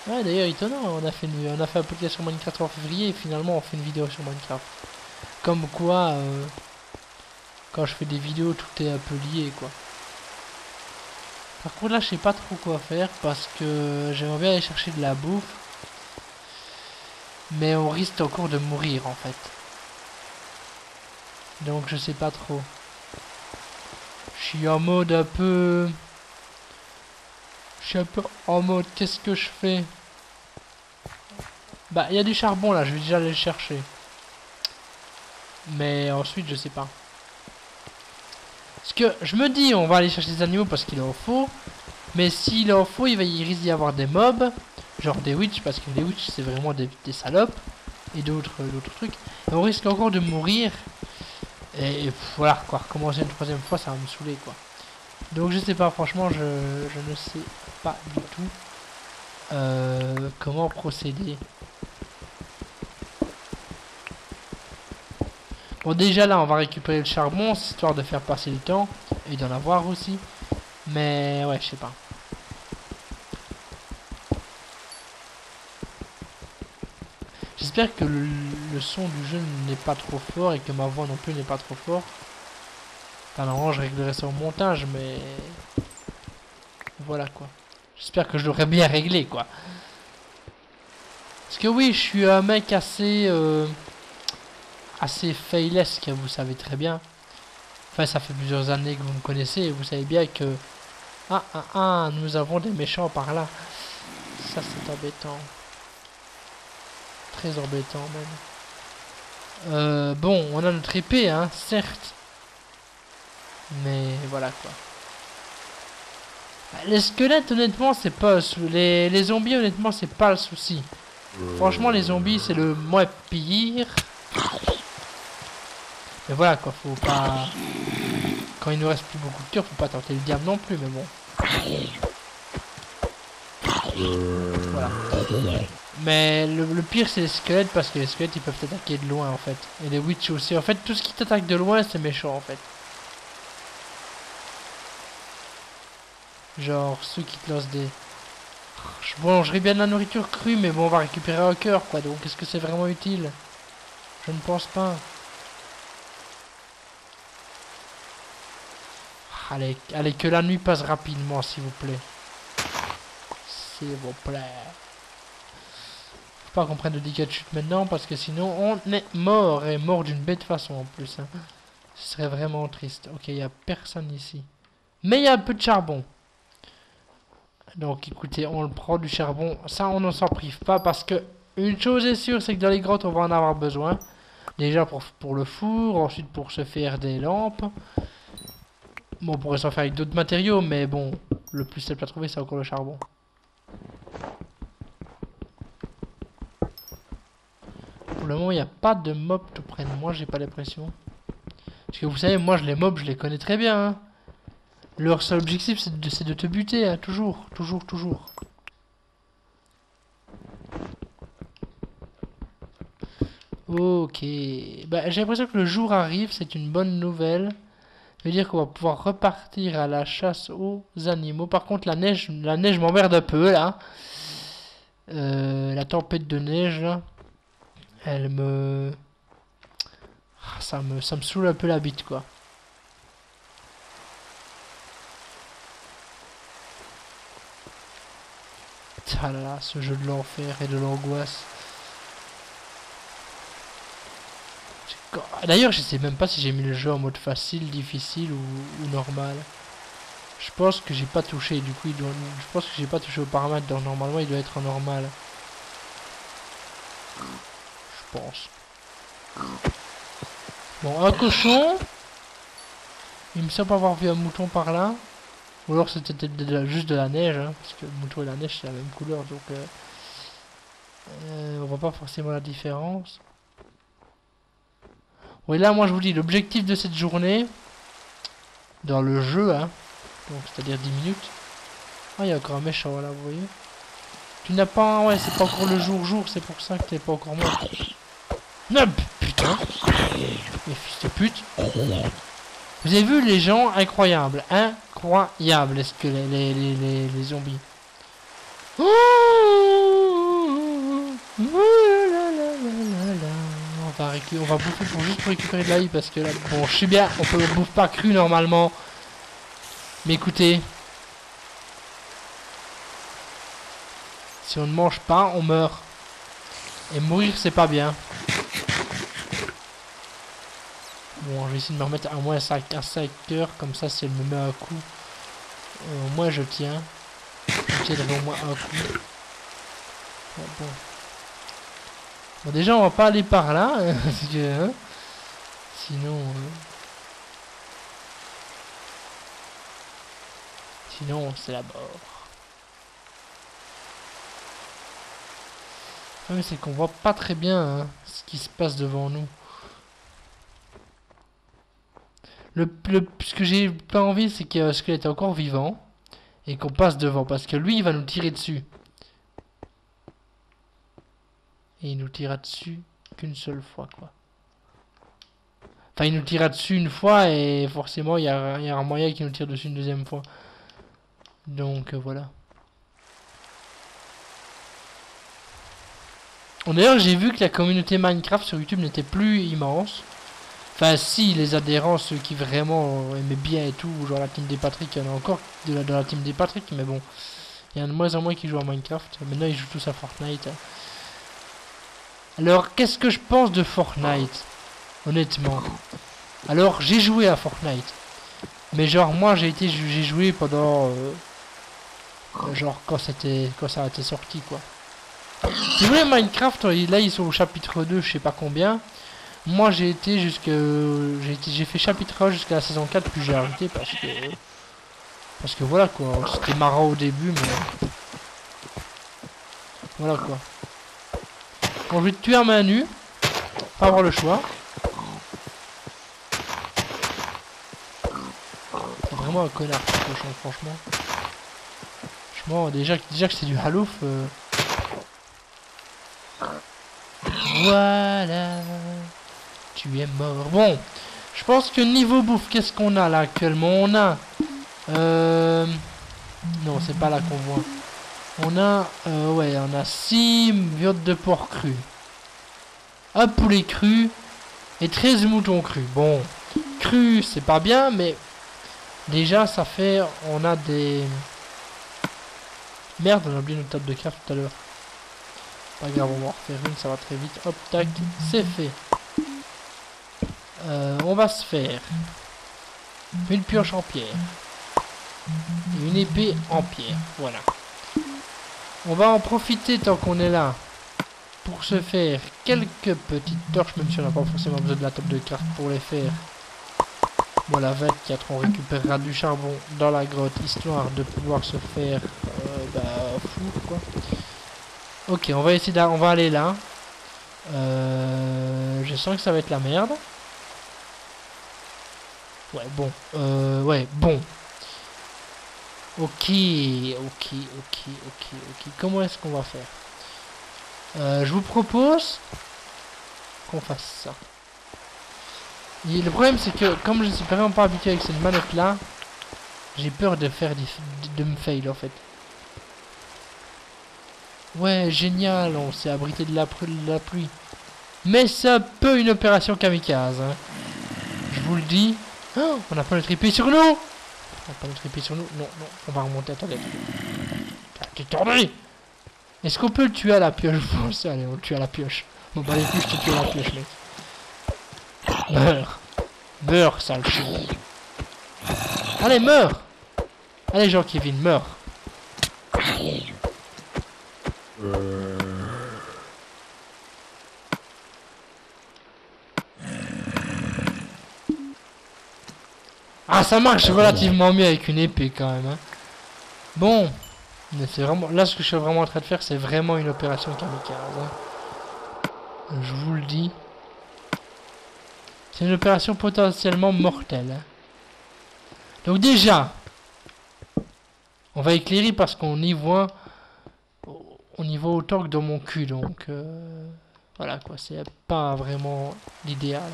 Ouais, d'ailleurs, étonnant, on a fait un podcast sur Minecraft en février et finalement on fait une vidéo sur Minecraft. Comme quoi, quand je fais des vidéos, tout est un peu lié, quoi. Par contre, là, je sais pas trop quoi faire parce que j'aimerais bien aller chercher de la bouffe. Mais on risque encore de mourir, en fait. Donc, je sais pas trop. Je suis en mode un peu... Je suis un peu en mode, qu'est-ce que je fais? Bah, il y a du charbon, là, je vais déjà aller le chercher. Mais ensuite, je sais pas. Parce que je me dis, on va aller chercher des animaux parce qu'il en faut. Mais s'il en faut, il risque d'y avoir des mobs. Genre des witches, parce que les witches, c'est vraiment des salopes. Et d'autres trucs. Et on risque encore de mourir. Et voilà, quoi. Recommencer une troisième fois, ça va me saouler, quoi. Donc je sais pas, franchement, je ne sais pas du tout comment procéder. Bon, déjà là, on va récupérer le charbon, histoire de faire passer le temps. Et d'en avoir aussi. Mais ouais, je sais pas. J'espère que le son du jeu n'est pas trop fort et que ma voix non plus n'est pas trop fort. Enfin, normalement, je réglerai ça au montage, mais... Voilà, quoi. J'espère que je l'aurai bien réglé, quoi. Parce que oui, je suis un mec assez... assez failesque, vous savez très bien. Enfin, ça fait plusieurs années que vous me connaissez et vous savez bien que... nous avons des méchants par là. Ça, c'est embêtant. Très embêtant, même. Bon, on a notre épée, hein, certes. Mais voilà, quoi. Les squelettes, honnêtement, c'est pas... Les zombies, honnêtement, c'est pas le souci. Franchement, les zombies, c'est le moins pire. Mais voilà, quoi, faut pas... Quand il nous reste plus beaucoup de cœur, faut pas tenter le diable non plus, mais bon. Voilà. Mais le pire, c'est les squelettes, parce que les squelettes, ils peuvent t'attaquer de loin, en fait. Et les witches aussi. En fait, tout ce qui t'attaque de loin, c'est méchant, en fait. Genre, ceux qui te lancent des... Je mangerais bien de la nourriture crue, mais bon, on va récupérer un cœur, quoi. Donc, est-ce que c'est vraiment utile? Je ne pense pas. Allez, allez, que la nuit passe rapidement, s'il vous plaît. S'il vous plaît. Faut pas qu'on prenne de dégâts de chute maintenant, parce que sinon, on est mort. Et mort d'une bête façon, en plus. Hein. Ce serait vraiment triste. Ok, il n'y a personne ici. Mais il y a un peu de charbon. Donc, écoutez, on le prend du charbon. Ça, on ne s'en prive pas, parce que une chose est sûre, c'est que dans les grottes, on va en avoir besoin. Déjà pour le four, ensuite pour se faire des lampes. Bon, on pourrait s'en faire avec d'autres matériaux, mais bon, le plus simple à trouver, c'est encore le charbon. Pour le moment, il n'y a pas de mobs tout près de moi, j'ai pas l'impression. Parce que vous savez, moi, les mobs, je les connais très bien. Hein. Leur seul objectif, c'est de te buter, hein, toujours, toujours, toujours. Ok. Bah, j'ai l'impression que le jour arrive, c'est une bonne nouvelle. Ça veut dire qu'on va pouvoir repartir à la chasse aux animaux. Par contre, la neige m'emmerde un peu, là. La tempête de neige, là. Elle me... ça me saoule un peu la bite, quoi. Ah là là, ce jeu de l'enfer et de l'angoisse. D'ailleurs, je sais même pas si j'ai mis le jeu en mode facile, difficile ou normal. Je pense que j'ai pas touché, du coup, je pense que j'ai pas touché au paramètre, donc normalement, il doit être en normal. Je pense. Bon, un cochon. Il me semble avoir vu un mouton par là. Ou alors c'était juste de la neige, hein, parce que le mouton et la neige c'est la même couleur, donc on voit pas forcément la différence. Oui, là, moi je vous dis, l'objectif de cette journée, dans le jeu, hein, donc c'est-à-dire 10 minutes. Ah, il y a encore un méchant là, vous voyez. Tu n'as pas... Ouais, c'est pas encore le jour, c'est pour ça que t'es pas encore mort. Non, putain. Les fils de pute. Vous avez vu les gens incroyables. Incroyables, est-ce que les zombies. On va bouffer pour juste pour récupérer de la vie parce que là... Bon, je sais bien, on bouffe pas cru normalement. Mais écoutez... Si on ne mange pas, on meurt. Et mourir, c'est pas bien. Bon, je vais essayer de me remettre à moins 5 cœurs. Comme ça, si elle me met un coup, au moins je tiens. Je tiendrai au moins un coup. Bon. Bon, déjà, on va pas aller par là. Parce que, hein, sinon... Sinon, c'est la mort. Ah, mais c'est qu'on voit pas très bien hein, ce qui se passe devant nous. Ce que j'ai pas envie, c'est que squelette est encore vivant et qu'on passe devant, parce que lui, il va nous tirer dessus. Et il nous tirera dessus qu'une seule fois, quoi. Enfin, il nous tirera dessus une fois et forcément, il y a un moyen qu'il nous tire dessus une deuxième fois. Donc, voilà. D'ailleurs, j'ai vu que la communauté Minecraft sur YouTube n'était plus immense. Enfin, si, les adhérents, ceux qui vraiment aimaient bien et tout, genre la team des Patrick, il y en a encore de la team des Patrick, mais bon, il y en a de moins en moins qui jouent à Minecraft. Maintenant, ils jouent tous à Fortnite. Alors, qu'est-ce que je pense de Fortnite, honnêtement? Alors, j'ai joué à Fortnite, mais genre, moi, j'ai joué pendant, genre, quand ça a été sorti, quoi. Si vous voulez, Minecraft, là, ils sont au chapitre 2, je sais pas combien. Moi j'ai été j'ai fait chapitre 1 jusqu'à la saison 4 puis j'ai arrêté parce que voilà quoi, c'était marrant au début mais voilà quoi. Bon, je vais te tuer à main nue, pas avoir le choix. C'est vraiment un connard ce cochon, franchement. Franchement déjà que c'est du halouf. Voilà. Tu es mort. Bon, je pense que niveau bouffe, qu'est-ce qu'on a là actuellement? On a... Non, c'est pas là qu'on voit. On a... ouais, on a 6 viandes de porc cru. Un poulet cru. Et 13 moutons crus. Bon, cru, c'est pas bien, mais... Déjà, ça fait... On a des... Merde, on a oublié notre table de craft tout à l'heure. Pas grave, on va en refaire une, ça va très vite. Hop, tac, c'est fait. On va se faire une pioche en pierre et une épée en pierre. Voilà. On va en profiter tant qu'on est là pour se faire quelques petites torches, même si on n'a pas forcément besoin de la table de craft pour les faire. Voilà, 24, on récupérera du charbon dans la grotte histoire de pouvoir se faire four quoi. Ok, on va essayer on va aller là. Je sens que ça va être la merde. Ouais, bon. Ouais, bon. Ok. Comment est-ce qu'on va faire? Je vous propose qu'on fasse ça. Et le problème, c'est que comme je ne suis vraiment pas habitué avec cette manette-là, j'ai peur de faire de me fail, en fait. Ouais, génial, on s'est abrité de la pluie. Mais c'est un peu une opération kamikaze, hein. Je vous le dis. Oh, on n'a pas notre épée sur nous. On n'a pas notre épée sur nous. Non, non, on va remonter. Attendez. T'es tordu. Est-ce qu'on peut le tuer à la pioche? Allez, on le tue à la pioche. Bon, bah les couilles, je te tue à la pioche, mec. Meurs. Meurs, sale chou. Allez, meurs. Allez, Jean-Kevin, meurs. Ah, ça marche relativement mieux avec une épée quand même. Hein. Bon, mais c'est vraiment... Là, ce que je suis vraiment en train de faire, c'est vraiment une opération kamikaze. Hein. Je vous le dis. C'est une opération potentiellement mortelle. Hein. Donc déjà, on va éclairer parce qu'on y voit... On y voit autant que dans mon cul, donc... Voilà quoi, c'est pas vraiment l'idéal.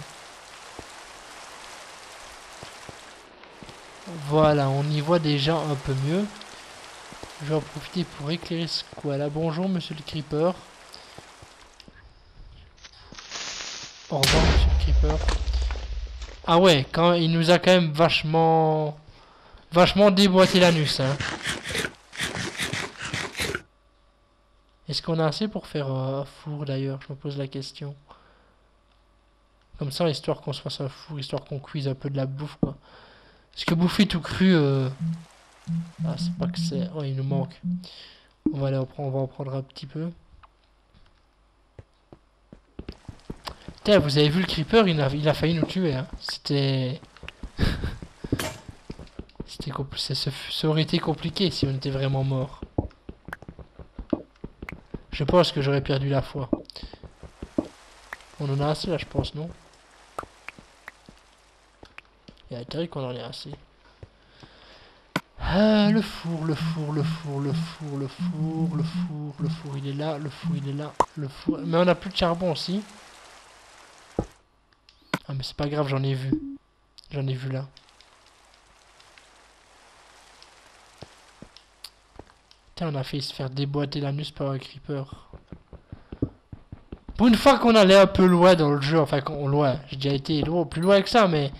Voilà, on y voit déjà un peu mieux. Je vais en profiter pour éclairer ce quoi là. Bonjour monsieur le creeper. Au revoir monsieur le creeper. Ah ouais, quand il nous a quand même vachement déboîté l'anus hein. Est-ce qu'on a assez pour faire un four d'ailleurs? Je me pose la question. Comme ça, histoire qu'on se fasse un four, histoire qu'on cuise un peu de la bouffe quoi. Parce que bouffer tout cru, ah c'est pas que c'est... Oh il nous manque. On va en prendre un petit peu. Putain, vous avez vu le creeper, il a failli nous tuer. Hein. C'était... Ça aurait été compliqué si on était vraiment mort. Je pense que j'aurais perdu la foi. On en a assez là, je pense, non? Il y a intérêt qu'on en ait assez. Ah, le four, il est là, il est là, Mais on a plus de charbon aussi. Ah mais c'est pas grave, j'en ai vu. J'en ai vu là. Putain, on a failli se faire déboîter l'anus par un creeper. Pour une fois qu'on allait un peu loin dans le jeu, enfin loin, j'ai déjà été loin, plus loin que ça, mais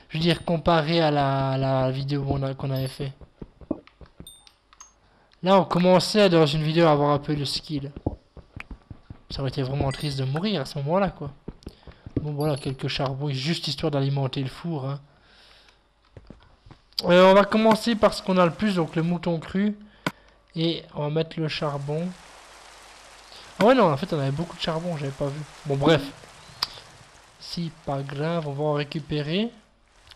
je veux dire comparé à la vidéo qu'on avait fait. Là on commençait dans une vidéo à avoir un peu de skill. Ça aurait été vraiment triste de mourir à ce moment-là quoi. Bon voilà, quelques charbons, juste histoire d'alimenter le four. Hein. On va commencer par ce qu'on a le plus, donc le mouton cru. Et on va mettre le charbon. Ah ouais non, en fait on avait beaucoup de charbon, j'avais pas vu. Bon bref. Si, pas grave, on va en récupérer.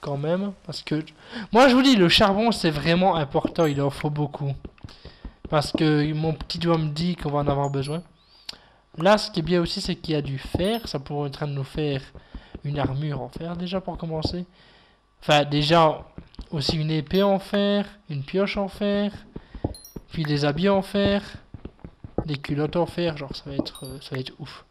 Quand même. Parce que... Moi je vous dis, le charbon c'est vraiment important, il en faut beaucoup. Parce que mon petit doigt me dit qu'on va en avoir besoin. Là ce qui est bien aussi c'est qu'il y a du fer. Ça pourrait être en train de nous faire une armure en fer déjà pour commencer. Enfin déjà aussi une épée en fer. Une pioche en fer. Puis des habits en fer. Des culottes en fer. Genre ça va être ouf.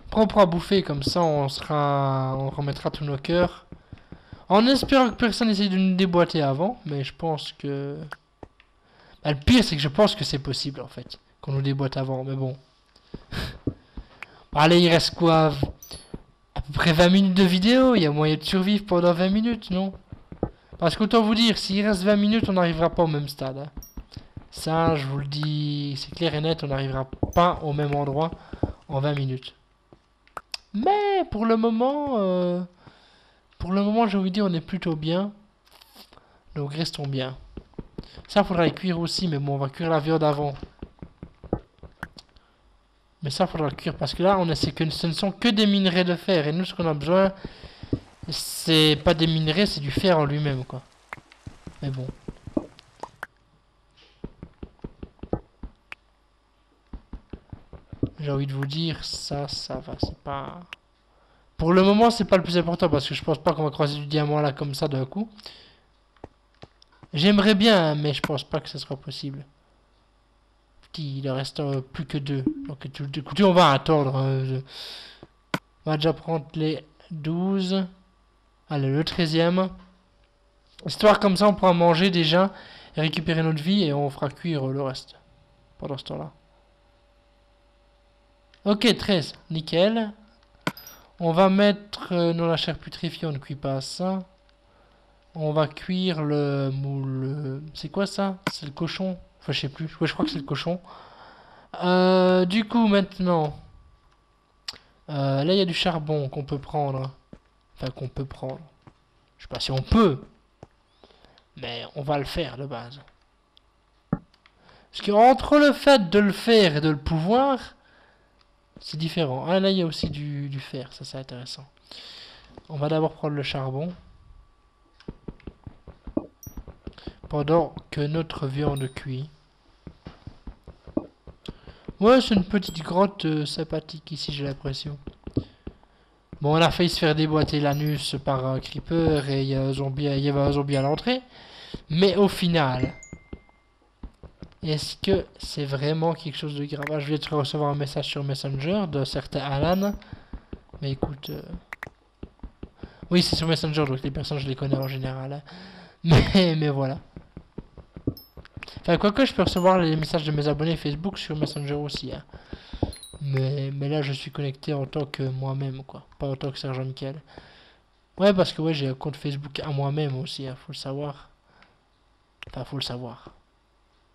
Propre à bouffer, comme ça on remettra tous nos cœurs. En espérant que personne essaye de nous déboîter avant, mais je pense que... Bah, le pire c'est que je pense que c'est possible en fait, qu'on nous déboîte avant, mais bon. Allez, il reste quoi? À peu près 20 minutes de vidéo, il y a moyen de survivre pendant 20 minutes, non? Parce qu'autant vous dire, s'il reste 20 minutes, on n'arrivera pas au même stade. Hein. Ça, je vous le dis, c'est clair et net, on n'arrivera pas au même endroit en 20 minutes. Mais pour le moment, j'ai envie de dire, on est plutôt bien. Donc restons bien. Ça, faudra le cuire aussi, mais bon, on va cuire la viande avant. Mais ça, faudra le cuire parce que là, ce ne sont que des minerais de fer. Et nous, ce qu'on a besoin, c'est pas des minerais, c'est du fer en lui-même, quoi. Mais bon. J'ai envie de vous dire, ça va, c'est pas... Pour le moment, c'est pas le plus important parce que je pense pas qu'on va croiser du diamant là comme ça d'un coup. J'aimerais bien, mais je pense pas que ce sera possible. Il en reste plus que 2. Donc écoutez, on va attendre. On va déjà prendre les 12. Allez, le 13e. Histoire comme ça, on pourra manger déjà et récupérer notre vie et on fera cuire le reste pendant ce temps-là. Ok, 13. Nickel. On va mettre... non, la chair putréfiée, on ne cuit pas ça. On va cuire le moule. C'est quoi ça? C'est le cochon? Enfin, je sais plus. Ouais, je crois que c'est le cochon. Du coup, maintenant, Là, il y a du charbon qu'on peut prendre. Enfin, qu'on peut prendre. Je sais pas si on peut. Mais on va le faire de base. Parce que entre le fait de le faire et de le pouvoir, c'est différent. Ah, là, il y a aussi du fer. Ça, c'est intéressant. On va d'abord prendre le charbon. Pendant que notre viande cuit. Ouais, c'est une petite grotte sympathique ici, j'ai l'impression. Bon, on a failli se faire déboîter l'anus par un creeper et il y avait un zombie à l'entrée. Mais au final, est-ce que c'est vraiment quelque chose de grave? Je viens de recevoir un message sur Messenger de certain Alan. Mais écoute... Oui, c'est sur Messenger, donc les personnes, je les connais en général. Hein. Mais voilà. Enfin, quoique, je peux recevoir les messages de mes abonnés Facebook sur Messenger aussi. Hein. Mais là, je suis connecté en tant que moi-même, quoi. Pas en tant que Sergent Michael. Ouais, parce que ouais, j'ai un compte Facebook à moi-même aussi, hein, faut le savoir. Enfin, faut le savoir.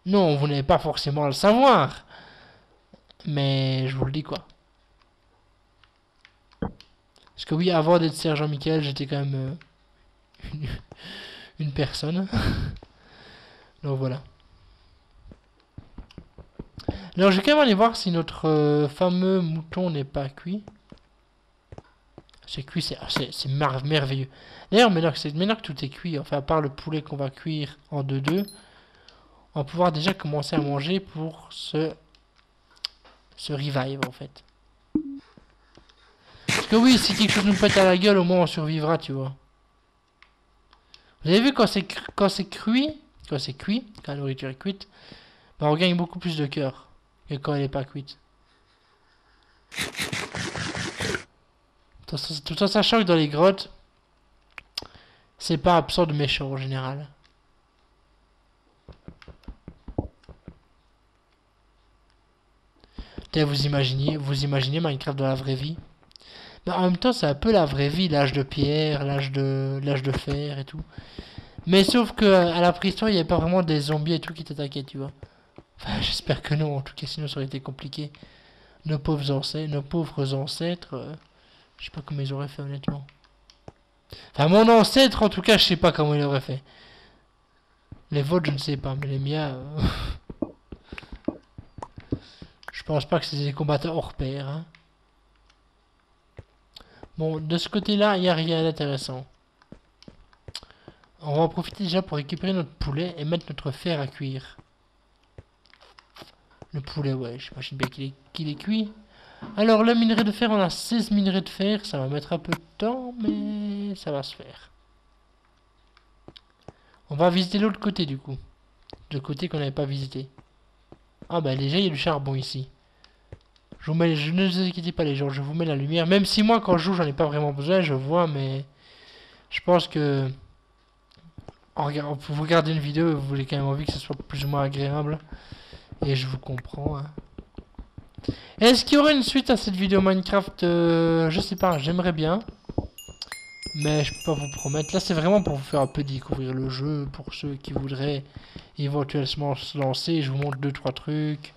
Non, vous n'avez pas forcément à le savoir. Mais je vous le dis, quoi. Parce que oui, avant d'être Sergent Michael, j'étais quand même une personne. Donc voilà. Alors, je vais quand même aller voir si notre fameux mouton n'est pas cuit. C'est cuit, c'est merveilleux. D'ailleurs, maintenant que tout est cuit, enfin, à part le poulet qu'on va cuire en 2-2, on va pouvoir déjà commencer à manger pour se revive, en fait. Parce que oui, si quelque chose nous pète à la gueule, au moins on survivra, tu vois. Vous avez vu quand c'est cuit, quand la nourriture est cuite, bah, on gagne beaucoup plus de cœur que quand elle n'est pas cuite. Tout en sachant que dans les grottes, c'est pas absent de méchant en général. Vous imaginez Minecraft dans la vraie vie. Mais en même temps, c'est un peu la vraie vie, l'âge de pierre, l'âge de fer et tout. Mais sauf que à la préhistoire, il n'y avait pas vraiment des zombies et tout qui t'attaquaient, tu vois. Enfin, j'espère que non, en tout cas, sinon ça aurait été compliqué. Nos pauvres ancêtres, je sais pas comment ils auraient fait honnêtement. Enfin, mon ancêtre, en tout cas, je sais pas comment il aurait fait. Les vôtres, je ne sais pas, mais les miens, je pense pas que c'est des combattants hors pair. Hein. Bon, de ce côté-là, il n'y a rien d'intéressant. On va en profiter déjà pour récupérer notre poulet et mettre notre fer à cuire. Le poulet, ouais, j'imagine bien qu'il est cuit. Alors, le minerai de fer, on a 16 minerais de fer. Ça va mettre un peu de temps, mais ça va se faire. On va visiter l'autre côté, du coup. Le côté qu'on n'avait pas visité. Ah, bah déjà, il y a du charbon ici. Je ne vous inquiétez pas, les gens, je vous mets la lumière. Même si moi, quand je joue, j'en ai pas vraiment besoin, je vois, mais... Je pense que... Vous regardez une vidéo, vous voulez quand même envie que ce soit plus ou moins agréable. Et je vous comprends, hein. Est-ce qu'il y aurait une suite à cette vidéo Minecraft je sais pas, j'aimerais bien. Mais je peux pas vous promettre. Là, c'est vraiment pour vous faire un peu découvrir le jeu. Pour ceux qui voudraient éventuellement se lancer. Je vous montre 2-3 trucs.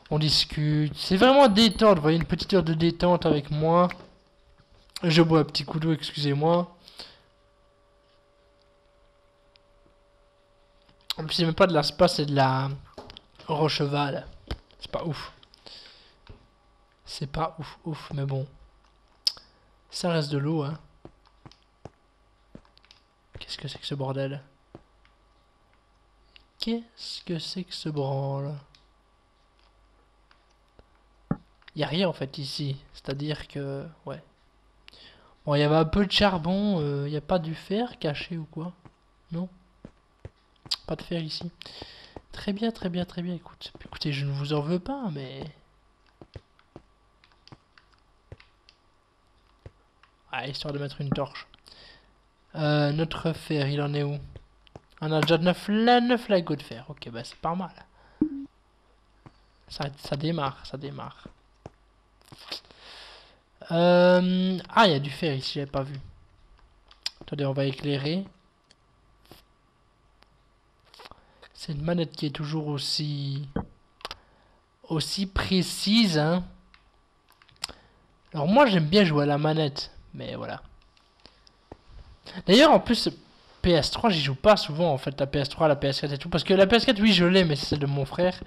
On discute. C'est vraiment détente. Vous voyez, une petite heure de détente avec moi. Je bois un petit coup d'eau, excusez-moi. En plus, c'est même pas de la spa, c'est de la rocheval. C'est pas ouf. C'est pas ouf, mais bon. Ça reste de l'eau, hein. Qu'est-ce que c'est que ce bordel? Qu'est-ce que c'est que ce branle? Y a rien en fait ici. C'est-à-dire que... Ouais. Bon, il y avait un peu de charbon. Il n'y a pas du fer caché ou quoi? Non? Pas de fer ici. Très bien, très bien, très bien. Écoutez, je ne vous en veux pas, mais... Ah, histoire de mettre une torche. Notre fer, il en est où? On a déjà 9 lingots de fer. Ok, bah c'est pas mal. Ça démarre, ça démarre. Ah, il y a du fer ici, j'avais pas vu. Attendez, on va éclairer. C'est une manette qui est toujours aussi précise, hein. Alors moi j'aime bien jouer à la manette, mais voilà. D'ailleurs en plus PS3 j'y joue pas souvent en fait, la PS3, la PS4 et tout, parce que la PS4 oui je l'ai mais c'est celle de mon frère.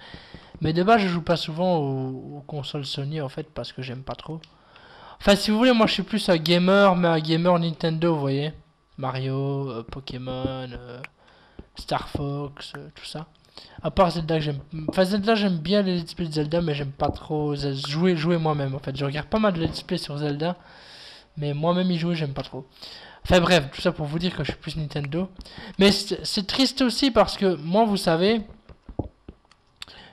Mais de base je joue pas souvent aux consoles Sony en fait parce que j'aime pas trop. Enfin si vous voulez moi je suis plus un gamer mais un gamer Nintendo vous voyez. Mario, Pokémon, Star Fox, tout ça. À part Zelda que j'aime... Enfin Zelda j'aime bien les let's play de Zelda mais j'aime pas trop jouer moi-même en fait. Je regarde pas mal de let's play sur Zelda. Mais moi-même y jouer j'aime pas trop. Enfin bref, tout ça pour vous dire que je suis plus Nintendo. Mais c'est triste aussi parce que moi vous savez...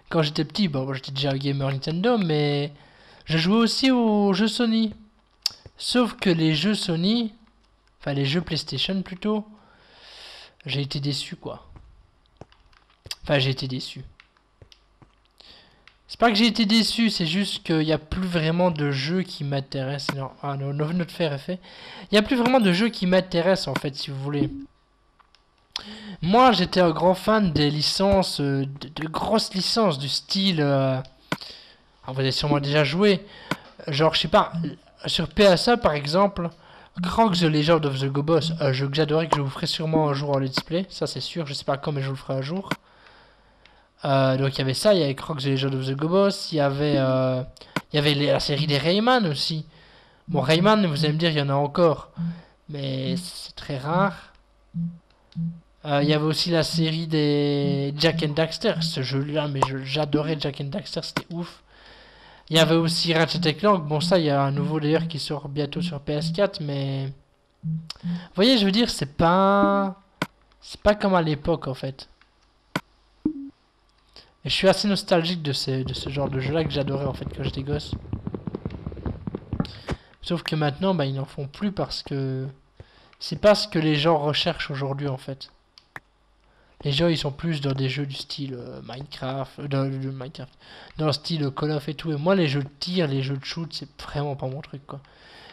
Quand j'étais petit, bon j'étais déjà un gamer Nintendo mais... Je jouais aussi aux jeux Sony. Sauf que les jeux Sony... Enfin les jeux PlayStation plutôt... J'ai été déçu quoi. Enfin j'ai été déçu. C'est pas que j'ai été déçu, c'est juste qu'il n'y a plus vraiment de jeux qui m'intéressent. Non, ah non, notre fer est fait. Il n'y a plus vraiment de jeux qui m'intéressent en fait, si vous voulez. Moi, j'étais un grand fan des licences, de grosses licences du style... vous avez sûrement déjà joué. Genre, je sais pas, sur PSA par exemple, Crocs The Legend of the Gobos, un jeu que j'adorais, que je vous ferai sûrement un jour en let's play. Ça c'est sûr, je sais pas quand, mais je vous le ferai un jour. Donc il y avait ça, il y avait Crocs The Legend of the Gobos, il y avait la série des Rayman aussi. Bon, Rayman, vous allez me dire, il y en a encore, mais c'est très rare. Il y avait aussi la série des Jack and Daxter, ce jeu-là, mais j'adorais Jack and Daxter, c'était ouf. Il y avait aussi Ratchet & Clank, bon ça, il y a un nouveau d'ailleurs qui sort bientôt sur PS4, mais... Vous voyez, je veux dire, c'est pas comme à l'époque en fait. Et je suis assez nostalgique de ce genre de jeu-là que j'adorais en fait quand j'étais gosse. Sauf que maintenant, bah, ils n'en font plus parce que c'est pas ce que les gens recherchent aujourd'hui en fait. Les gens, ils sont plus dans des jeux du style Minecraft, Minecraft, dans le style Call of et tout. Et moi, les jeux de tir, les jeux de shoot, c'est vraiment pas mon truc quoi.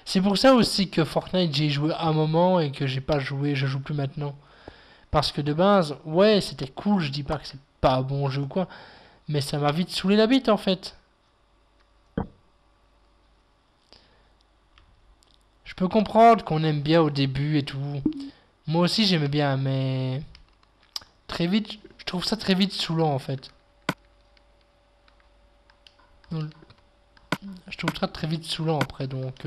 C'est pour ça aussi que Fortnite, j'ai joué un moment et que j'ai pas joué, je joue plus maintenant. Parce que de base, ouais, c'était cool, je dis pas que c'est pas un bon jeu ou quoi, mais ça m'a vite saoulé la bite en fait. Je peux comprendre qu'on aime bien au début et tout. Moi aussi j'aimais bien, mais très vite, je trouve ça très vite saoulant en fait. Donc, je trouve ça très vite saoulant après, donc...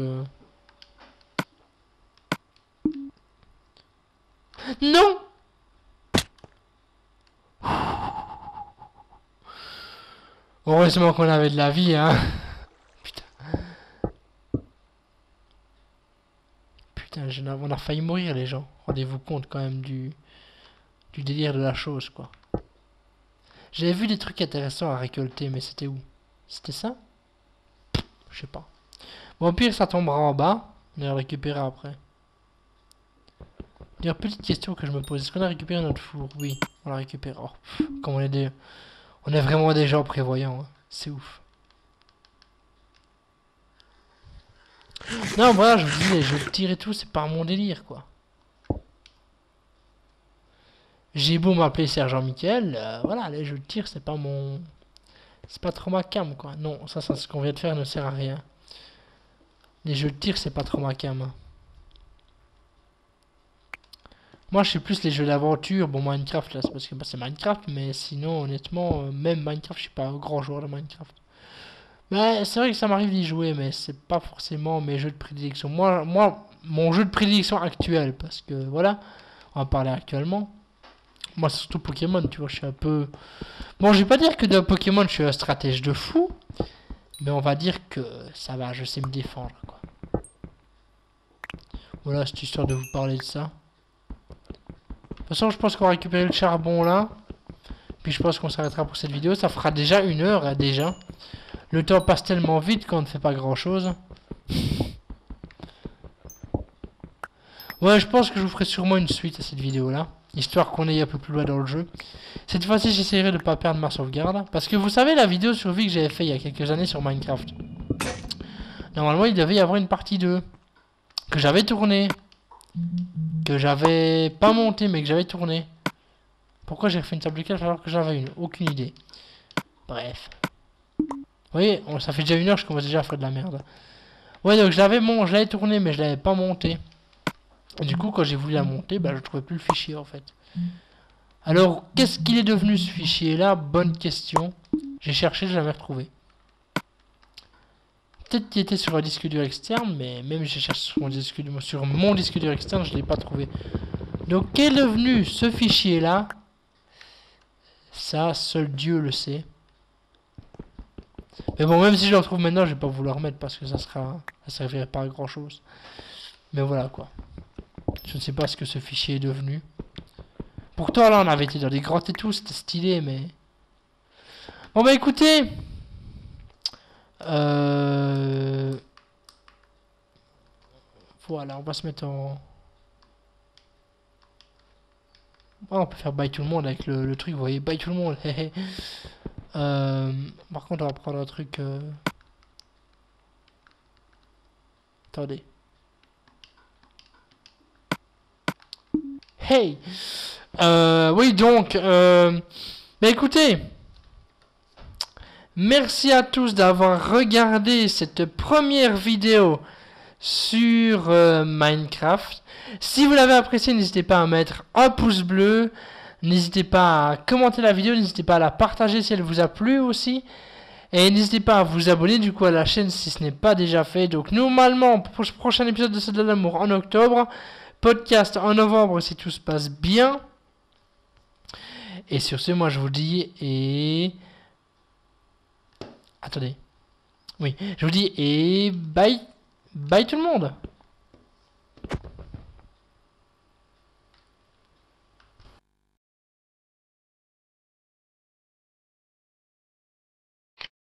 Non! Heureusement qu'on avait de la vie, hein. Putain. Putain, on a failli mourir les gens. Rendez-vous compte quand même du délire de la chose, quoi. J'avais vu des trucs intéressants à récolter, mais c'était où? C'était ça? Je sais pas. Bon, au pire, ça tombera en bas. On va le récupérer après. D'ailleurs, petite question que je me pose. Est-ce qu'on a récupéré notre four? Oui, on l'a récupéré. Oh, comme on est on est vraiment des gens prévoyants. Hein. C'est ouf. Non, voilà, je vous dis, les jeux de tir et tout, c'est pas mon délire, quoi. J'ai beau m'appeler Sergent Michael, voilà, les jeux de tir, c'est pas mon... C'est pas trop ma cam, quoi. Non, ça ce qu'on vient de faire ne sert à rien. Les jeux de tir, c'est pas trop ma cam. Moi, je suis plus les jeux d'aventure. Bon, Minecraft, là, c'est parce que bah, c'est Minecraft, mais sinon, honnêtement, même Minecraft, je suis pas un grand joueur de Minecraft. Mais c'est vrai que ça m'arrive d'y jouer, mais c'est pas forcément mes jeux de prédilection. Moi, mon jeu de prédilection actuel, parce que, voilà, on va parler actuellement. Moi, c'est surtout Pokémon, tu vois, je suis un peu... Bon, je vais pas dire que dans Pokémon, je suis un stratège de fou, mais on va dire que ça va, je sais me défendre, quoi. Voilà, c'est histoire de vous parler de ça. De toute façon, je pense qu'on va récupérer le charbon, là. Puis je pense qu'on s'arrêtera pour cette vidéo. Ça fera déjà 1 heure, hein, déjà. Le temps passe tellement vite quand on ne fait pas grand-chose. Ouais, je pense que je vous ferai sûrement une suite à cette vidéo-là. Histoire qu'on aille un peu plus loin dans le jeu. Cette fois-ci, j'essaierai de ne pas perdre ma sauvegarde. Parce que vous savez, la vidéo survie que j'avais fait il y a quelques années sur Minecraft. Normalement, il devait y avoir une partie 2. Que j'avais tournée. Que j'avais pas monté, mais que j'avais tourné. Pourquoi j'ai refait une table de calme alors que j'avais une? Aucune idée. Bref. Vous voyez, ça fait déjà 1 heure, je commence déjà à faire de la merde. Ouais, donc je l'avais tourné, mais je l'avais pas monté. Et du coup, quand j'ai voulu la monter, bah, je trouvais plus le fichier en fait. Alors, qu'est-ce qu'il est devenu ce fichier-là? Bonne question. J'ai cherché, je l'avais retrouvé. Peut-être qu'il était sur un disque dur externe, mais même si j'ai cherché sur mon disque dur externe, je ne l'ai pas trouvé. Donc, qu'est devenu ce fichier-là? Ça, seul Dieu le sait. Mais bon, même si je le retrouve maintenant, je vais pas vous le remettre parce que ça servirait pas à grand chose. Mais voilà quoi. Je ne sais pas ce que ce fichier est devenu. Pourtant là, on avait été dans des grottes et tout, c'était stylé, mais... Bon bah écoutez... Voilà, on va se mettre en... Oh, on peut faire bye tout le monde avec le truc, vous voyez, bye tout le monde. Par contre, on va prendre un truc... Attendez. Hey! Oui, donc... Bah écoutez... Merci à tous d'avoir regardé cette première vidéo sur Minecraft. Si vous l'avez apprécié, n'hésitez pas à mettre un pouce bleu. N'hésitez pas à commenter la vidéo. N'hésitez pas à la partager si elle vous a plu aussi. Et n'hésitez pas à vous abonner du coup à la chaîne si ce n'est pas déjà fait. Donc normalement, pour le prochain épisode de C'est de l'amour en octobre. Podcast en novembre si tout se passe bien. Et sur ce, moi je vous dis et... Attendez. Oui, je vous dis et bye. Bye tout le monde.